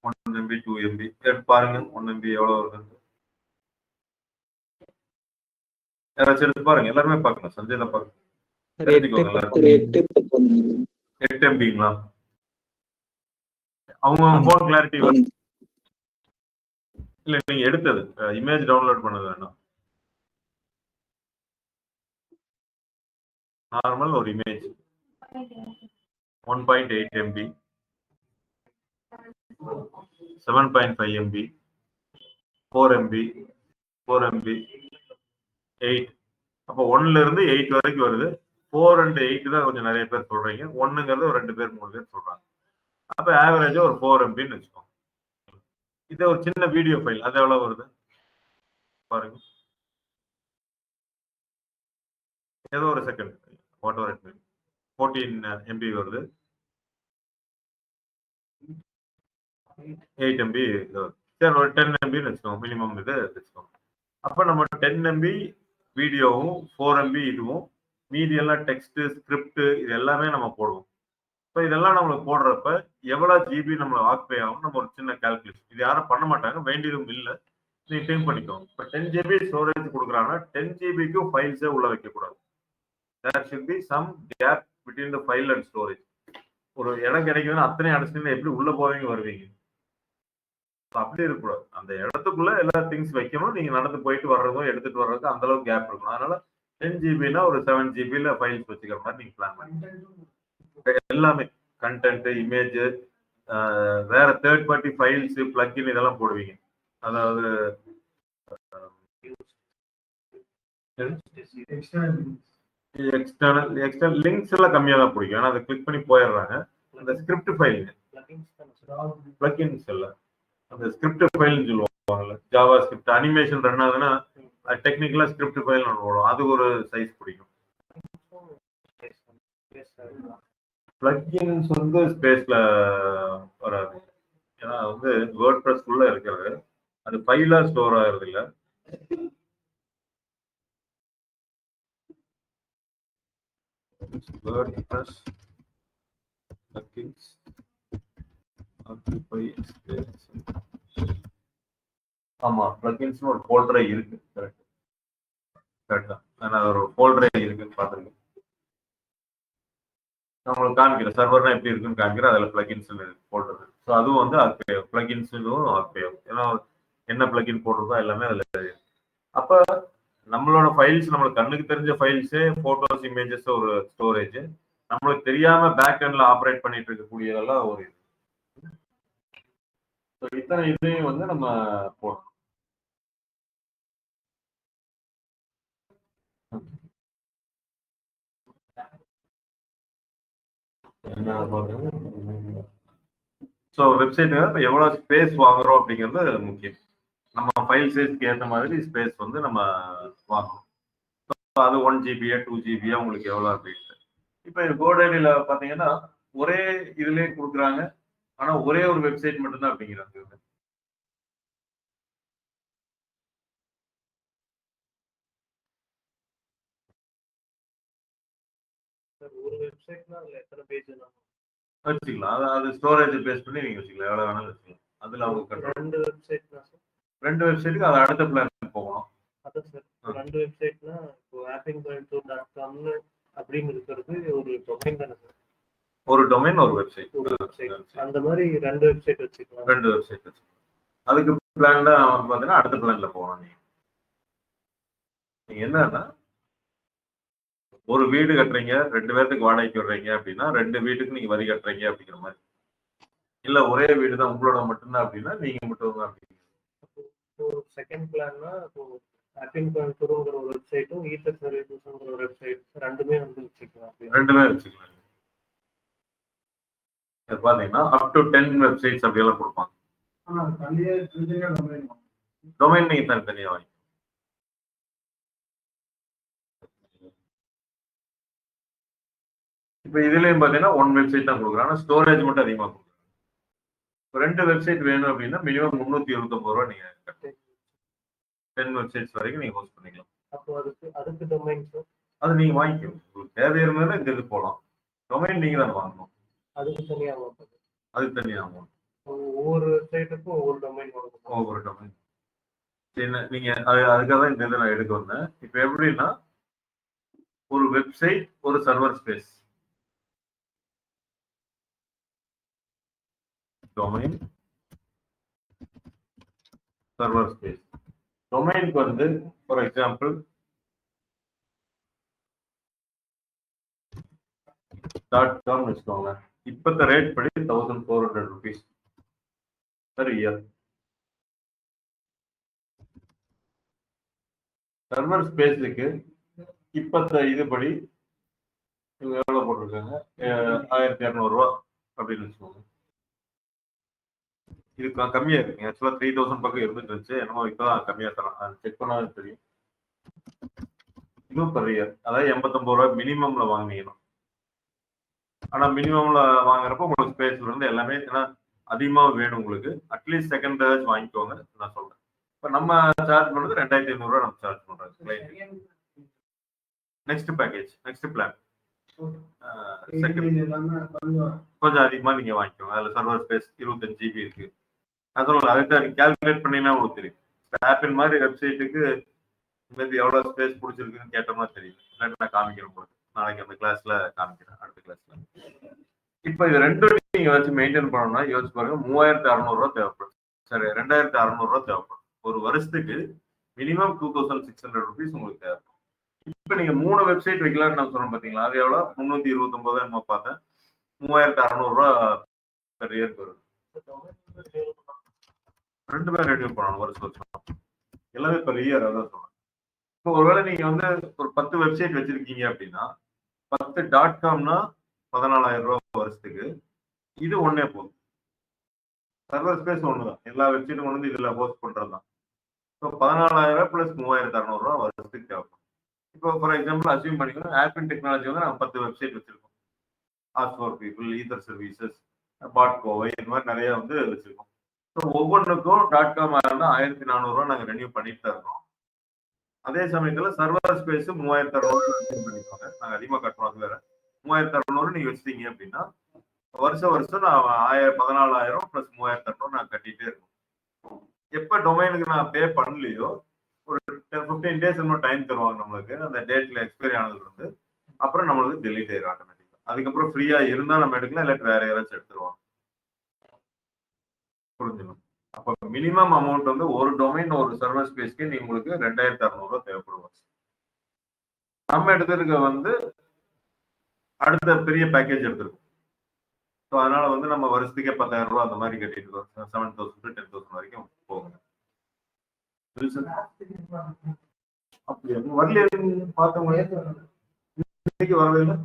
1 MB 2 MB எடுத்து பாருங்க. 1 MB எவ்வளவு வருது? யாராச்சும் எடுத்து பாருங்க. எல்லாருமே பார்க்கணும். சஞ்சய் தான் பார்க்கணும். 8 MBங்களா? அவங்க போன் கிளாரிட்டி இல்ல, நீங்க எடுத்தது இமேஜ் டவுன்லோட் பண்ணது வேண்டாம். நார்மல் ஒரு image 1.8 MB, 7.5 MB, 4 MB, 4 MB, 8. அப்போ 1ல இருந்து 8 வரைக்கும் வருது. 4 and 8 தான் கொஞ்சம் நிறைய பேர் சொல்றீங்க. 1ங்கிறது ஒரு 2 பேர் 3 பேர் சொல்றாங்க. அப்ப ஆவரேஜா ஒரு 4 MBன்னு வச்சுக்கோங்க. இது ஒரு சின்ன வீடியோ ஃபைல், அது எவ்வளவு வருது பாருங்க. ஏதோ ஒரு second, what ever it mean, 14 MB வருது. 8 MB சரி, ஒரு 10 MBன்னு வச்சுக்கோங்க. மினிமம் இது வச்சுக்கோங்க. அப்ப நம்ம 10 MB வீடியோவும் 4 MB இதுவும் மீதி எல்லாம் டெக்ஸ்ட் ஸ்கிரிப்ட் இது எல்லாமே நம்ம போடுவோம். ஸோ இதெல்லாம் நம்மளுக்கு போடுறப்ப எவ்வளவு ஜிபி நம்மளை ஆக்குபை ஆகும் நம்ம ஒரு சின்ன கால்குலேஷன். இது யாரும் பண்ண மாட்டாங்க, வேண்டியதும் இல்லை. நீங்க திங்க் பண்ணிக்கோங்க. இப்போ 10 GB ஸ்டோரேஜ் கொடுக்குறாங்கன்னா 10 GBக்கும் ஃபைல்ஸே உள்ள வைக்கக்கூடாது. There should be some gap between the file and storage. ஒரு இடம் கிடைக்குதுன்னா அத்தனை அடைச்சிங்கன்னா எப்படி உள்ள போவீங்க வருவீங்க? அப்படி இருக்கக்கூடாது. அந்த இடத்துக்குள்ள எல்லா திங்ஸ் வைக்கணும். நீங்க நடந்து போயிட்டு வர்றதும் எடுத்துட்டு வர்றதுக்கு அந்த அளவுக்கு கேப் இருக்கணும். அதனால 10 ஜிபினா ஒரு 7 ஜிபில ஃபைல்ஸ் வச்சுக்கிற மாதிரி நீங்க பிளான் பண்ணி எல்லாமே கண்டென்ட், இமேஜ், வேற தேர்ட் பார்ட்டி ஃபைல்ஸ், பிளக்இன் இதெல்லாம் போடுவீங்க. அதாவது எக்ஸ்டர்னல் லிங்க்ஸ் எல்லாம் கம்மியா தான் பிடிக்கும். ஏன்னா அதை கிளிக் பண்ணி போயிடுறாங்க. அந்த ஸ்கிரிப்ட் ஃபைல் பிளக்இன்ஸ் இல்ல, அந்த ஸ்கிரிப்ட் ஃபைல்னு சொல்லுவாங்கல்ல, ஜாவா ஸ்கிரிப்ட் அனிமேஷன் ரன் ஆகுதுன்னா டெக்னிக்கலா ஸ்கிரிப்ட் ஃபைல் ஒன்று போடும். அது ஒரு சைஸ் பிடிக்கும். பிளக்இன்ஸ் வந்து ஸ்பேஸ்ல வராது. ஏன்னா வந்து வேர்ட் ப்ரெஸ் உள்ள இருக்கிறது, அது ஃபைலா ஸ்டோர் ஆகுறது இல்ல. WordPress plugins occupy space. ஆமா, பிளக்இன்ஸ் ஒரு ஃபோல்டரே இருக்கு. கரெக்டா, நான் ஒரு ஃபோல்டரே இருக்குன்னு பார்த்துருக்கேன். நான் உங்களுக்கு காமிக்கிறேன் சர்வர்னா எப்படி இருக்குன்னு காமிக்கிறேன். அதில் பிளக்இன்ஸ் ஃபோல்டர் இருக்கு. ஸோ அதுவும் வந்து ஆக்டிவ் பிளக்இன்ஸும் ஆக்டிவ். ஏன்னா என்ன பிளக்இன் போட்டிருக்கோ எல்லாமே அதில். அப்போ நம்மளோட ஃபைல்ஸ், நம்மளுக்கு கண்ணுக்கு தெரிஞ்ச ஃபைல்ஸே போட்டோஸ், இமேஜஸ் ஒரு ஸ்டோரேஜ். நம்மளுக்கு தெரியாம பேக் எண்ட்ல ஆப்ரேட் பண்ணிட்டு இருக்கக்கூடியதெல்லாம் ஒரு இது. இத்தனை இதையும் வந்து நம்ம போடணும். ஸோ வெப்சைட் எவ்வளவு ஸ்பேஸ் வாங்குறோம் அப்படிங்கிறது முக்கியம். நம்ம ஃபைல் சைஸ்க்கு ஏற்ற மாதிரி ஸ்பேஸ் வந்து நம்ம வாங்கணும். அது 1 ஜிபியா 2 ஜிபியா உங்களுக்கு எவ்வளோ அப்படின்ட்டு. இப்போ கோடைடியில் பார்த்தீங்கன்னா ஒரே இதுலேயே கொடுக்குறாங்க. ஆனால் ஒரே ஒரு வெப்சைட் மட்டும்தான் அப்படிங்கிறாங்க. ஒரு வெப்சைட்னா அதுல எத்தனை பேஜ் வச்சுக்கலாம். அது ஸ்டோரேஜ் பேஸ் பண்ணி நீங்க வச்சுக்கலாம், எவ்வளவு வேணாலும் வச்சுக்கலாம். அதுல அவங்க ரெண்டு வெப்சைட்னா சார், ரெண்டு வெப்சைட்டுக்கு அது அடுத்த பிளான் போகணும். அதான் சார், ரெண்டு வெப்சைட்னா இப்போ apping.com அப்படின்னு இருக்கிறது ஒரு டொமைன் தானே சார்? ஒரு டொமைன் ஒரு வெப்சைட். அந்த மாதிரி ரெண்டு வெப்சைட் வச்சுக்கலாம். ரெண்டு வெப்சைட் வச்சுக்கலாம். அதுக்கு பிளான் தான் பார்த்தீங்கன்னா அடுத்த பிளான்ல போகணும். நீங்க என்னன்னா ஒரு வீடு கட்டுறீங்க, 2 பேருக்கு வாடகைக்கு விடுறீங்க அப்படின்னா 2 வீட்டுக்கு நீங்க வரி கட்டுறீங்க அப்படிங்கிற மாதிரி. இல்ல ஒரே வீடு தான் உங்களோட மட்டும்தான் அப்படின்னா நீங்க மட்டும் தான் அப்படிங்க. செகண்ட் பிளான்னா இப்போ apping.com ஒரு வெப்சைட்டும் ஈத்தர் சர்வீசஸ்ங்கிற ஒரு வெப்சைட் ரெண்டுமே வந்து வச்சுக்கலாம். ரெண்டுமே வச்சுக்கலாம். பாத்தீங்கன்னா அப் டு 10 வெப்சைட்ஸ் அப்படியெல்லாம் கொடுப்பாங்க. டொமைன் நீங்க தனித்தனியா வாங்கி. இப்போ இதுலயும் பாத்தீங்கன்னா 1 வெப்சைட் தான் கொடுக்குறாங்க, ஸ்டோரேஜ் மட்டும் அதிகமா கொடுக்குறாங்க. 2 வெப்சைட் வேணும் அப்படின்னா மினிமம் 329 ரூபா நீங்க கட்டணும். 10 வெப்சைட்ஸ் வரைக்கும் நீங்க ஹோஸ்ட் பண்ணிக்கலாம். அப்போ அதுக்கு டொமைன் சார் அது நீங்க வாங்கிக்கணும். உங்களுக்கு தேவை இருந்தாலும் இந்த இது போகலாம். டொமைன் நீங்க தான் வாங்கணும். அதுக்கு தனியாக வாங்கணும். அதுக்கு தனியாக வாங்கணும். ஒவ்வொரு வெப்சைட்டுக்கும் ஒவ்வொரு டொமைன் வாங்கணும். ஒவ்வொரு டொமைன் நீங்க அதுக்காக தான் இந்த இதை நான் எடுக்க வந்தேன். இப்போ எப்படின்னா ஒரு வெப்சைட் ஒரு server space, domain server space. டொமைனுக்கு வந்து ஃபார் எக்ஸாம்பிள் .com வச்சுக்கோங்க. இப்பத்த ரேட் படி 1400 rupees per year. சர்வர் ஸ்பேஸுக்கு இப்பத்த இதுபடி இவங்க எவ்வளவு போட்டிருக்காங்க, 1200 ரூபா அப்படின்னு வச்சுக்கோங்க. இது கம்மியா இருக்குங்க. ஆக்சுவலா 3000 பக்கம் இருந்துட்டு இருந்துச்சு, என்னமோ இப்பதான் கம்மியா தரேன். செக் பண்ணாலும் தெரியும். இன்னும் per year, அதாவது 89 ரூபாய் மினிமம்ல வாங்கினீங்கன்னா. ஆனா மினிமம்ல வாங்குறப்ப உங்களுக்கு ஸ்பேஸ்ல இருந்து எல்லாமே அதிகமா வேணும் உங்களுக்கு. அட்லீஸ்ட் செகண்ட் வாங்கிக்கோங்க நான் சொல்றேன். இப்ப நம்ம சார்ஜ் பண்றது 2500 ரூபாய் நம்ம சார்ஜ் பண்றோம். நெக்ஸ்ட் பேக்கேஜ், நெக்ஸ்ட் பிளான் கொஞ்சம் அதிகமா நீங்க வாங்கிக்கோங்க. அதுல சர்வர் ஸ்பேஸ் 25 GB இருக்கு. அதனால அதுக்கு நீங்க கால்குலேட் பண்ணீங்கன்னா உங்களுக்கு தெரியும். ஆப்பிள் மாதிரி வெப்சைட்டுக்கு மேபி எவ்வளவு ஸ்பேஸ் பிடிச்சிருக்குன்னு கேட்ட மாதிரி தெரியும். நான் காமிக்கிறேன் உங்களுக்கு நாளைக்கு அந்த கிளாஸ்ல காமிக்கிறேன், அடுத்த கிளாஸ்ல. இப்போ இது ரெண்டும் நீங்க வச்சு மெயின்டைன் பண்ணணும்னா யோசிச்சு பாருங்க, 3600 ரூபாய் தேவைப்படும் சரி 2600 ரூபா தேவைப்படும். ஒரு வருஷத்துக்கு மினிமம் 2600 ருபீஸ் உங்களுக்கு தேவைப்படும். இப்ப நீங்க 3 வெப்சைட் வைக்கலாம்னு நான் சொன்னேன் பாத்தீங்களா, அது எவ்வளவு 329 என்னமோ பார்த்தேன். 3600 ரூபா பெர் இயருக்கு வரும். 2 பேர் ரெடியூ பண்ணணும் வருஷம் எல்லாமே பெர் இயர். அதான் சொல்றேன். இப்போ ஒருவேளை நீங்க வந்து ஒரு 10 வெப்சைட் வச்சிருக்கீங்க அப்படின்னா 10.comனா 14,000 ரூபாய் வருஷத்துக்கு. இது ஒன்னே போதும். சர்வர் ஸ்பேஸ் ஒண்ணுதான். எல்லா வெப்சைட்டும் கொண்டு வந்து இதுல ஹோஸ்ட் பண்றதுதான். ஸோ 14,000 பிளஸ் 3,600 ரூபாய் வருஷத்துக்கு தேவைப்படும். இப்போ ஃபார் எக்ஸாம்பிள் அசியூம் பண்ணிக்கணும், ஆப்பிள் டெக்னாலஜி வந்து நாங்கள் 10 வெப்சைட் வச்சிருக்கோம். As for people, either services, பாட்கோவை, இந்த மாதிரி நிறைய வந்து வச்சிருக்கோம். ஸோ ஒவ்வொன்றுக்கும் .com ஆகுதுன்னா 1,400 ரூபாய் நாங்கள் ரெனியூ பண்ணிட்டு தான் இருக்கோம். அதே சமயத்துல சர்வர் ஸ்பேஸ் 3,600 பண்ணிக்கோங்க. நாங்கள் அதிகமாக கட்டுறோம். அது வேற 3,600 நீங்க வச்சிட்டீங்க அப்படின்னா வருஷம் நான் 14,000 பிளஸ் 3,600 நான் கட்டிட்டே இருக்கோம். எப்ப டொமைனுக்கு நான் பே பண்ணலையோ ஒரு 15 டேஸ் இன்னும் டைம் தருவாங்க நம்மளுக்கு. அந்த டேட்ல எக்ஸ்பைரி ஆனதுல இருந்து அப்புறம் நம்மளுக்கு டெலிட் ஆயிடும் ஆட்டோமேட்டிக்கா. அதுக்கப்புறம் ஃப்ரீயா இருந்தா நம்ம எடுக்கலாம், இல்லாட்டி வேற யாராச்சும் எடுத்துருவாங்க. புரிஞ்சுக்கணும். அப்ப மினிமம் அமௌண்ட் வந்து ஒரு டொமைன் ஒரு சர்வர் ஸ்பேஸ்க்கு நீ உங்களுக்கு 2,600 ரூபாய் தேவைப்படும். நம்ம எடுத்திருக்க வந்து அடுத்த பெரிய பேக்கேஜ் எடுத்திருக்கோம். ஸோ அதனால வந்து நம்ம வருஷத்துக்கே 10,000 ரூபாய் அந்த மாதிரி கட்டிட்டு இருக்கோம். 7,000 to 10,000 வரைக்கும் போகும். அப்படி வரல பார்த்தவங்க இன்னைக்கு வரவே இல்லை.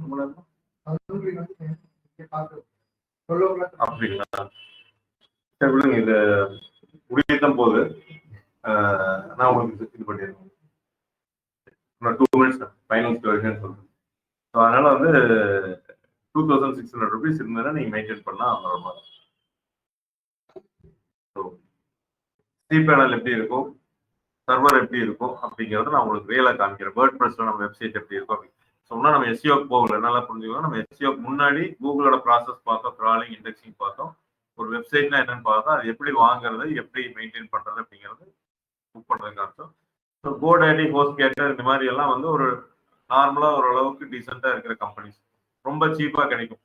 அப்படிங்களா? சரி விடுங்க, இது முடியத்தான் போகுது. நான் உங்களுக்கு இது பண்ணிடுறேன். 2 மினிட்ஸ் ஃபைனல் சொல்றேன். ஸோ அதனால வந்து 2,600 ருபீஸ் இருந்தா நீங்க மெயின்டைன் பண்ணலாம். அந்த மாதிரி cPanel எப்படி இருக்கும், சர்வர் எப்படி இருக்கும் அப்படிங்கறத நான் உங்களுக்கு ரியலா காமிக்கிறேன். வேர்ட்பிரஸ்ல நம்ம வெப்சைட் எப்படி இருக்கும் அப்படி சொன்னா நம்ம எஸ்இஓக்கு போகல. நல்லா புரிஞ்சுக்கணும். நம்ம எஸ்இஓக்கு முன்னாடி கூகுளோட ப்ராசஸ் பார்த்தோம், கிராலிங், இண்டெக்ஸிங் பார்த்தோம், ஒரு வெப்சைட்னா என்னன்னு பார்த்தோம், அது எப்படி வாங்குறது, எப்படி மெயின்டைன் பண்றது அப்படிங்கிறது புக் பண்றதுக்கு அர்த்தம். ஸோ GoDaddy, HostGator இந்த மாதிரி எல்லாம் வந்து ஒரு நார்மலா ஓரளவுக்கு டீசெண்டா இருக்கிற கம்பெனிஸ், ரொம்ப சீப்பா கிடைக்கும்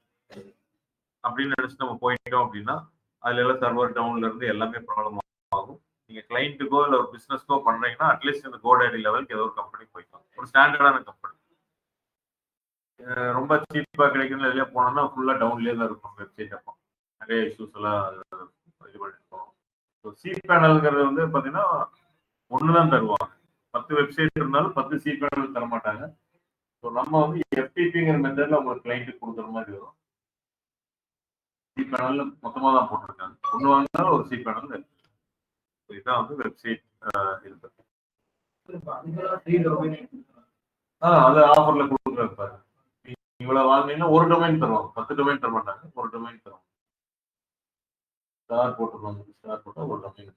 அப்படின்னு நினைச்சு நம்ம போயிட்டோம் அப்படின்னா அதுல எல்லாம் சர்வர் டவுன்ல இருந்து எல்லாமே ப்ராப்ளம் ஆகும். நீங்க கிளைண்ட்டுக்கோ இல்லை ஒரு பிசினஸ்க்கோ பண்றீங்கன்னா அட்லீஸ்ட் இந்த GoDaddy லெவலுக்கு ஏதோ ஒரு கம்பெனி போய்க்கலாம், ஒரு ஸ்டாண்டர்டான கம்பெனி. ரொம்ப சீப்பா கிடைக்கணும் வெளியே போனோம்னா ஃபுல்லா டவுன்லேயே தான் இருக்கும் வெப்சைட். அப்போ நிறைய இஷ்யூஸ் எல்லாம் இது பண்ணிருக்கோம். ஸோ cPanelங்கிறது வந்து பாத்தீங்கன்னா ஒண்ணுதான் தருவாங்க. 10 வெப்சைட் இருந்தாலும் 10 cPanel தர மாட்டாங்க. ஸோ நம்ம வந்து FTPங்கிற மெத்தட்ல உங்களுக்கு கிளைண்ட்டுக்கு கொடுக்குற மாதிரி வரும். cPanel மொத்தமா தான் போட்டிருக்காங்க. ஒண்ணு வாங்கினாலும் ஒரு cPanel. இதுதான் வந்து வெப்சைட் இருக்கு. அது ஆஃபர்ல கொடுக்குறாரு பாருங்க. இவ்வளவு வாங்கினீங்கன்னா ஒரு டொமைன் தருவாங்க, 10 டொமைன் தர மாட்டாங்க, ஒரு டொமைன் தருவாங்க. ஸ்டார் போட்டுருவாங்க. ஸ்டார் போட்டா ஒரு டொமைன்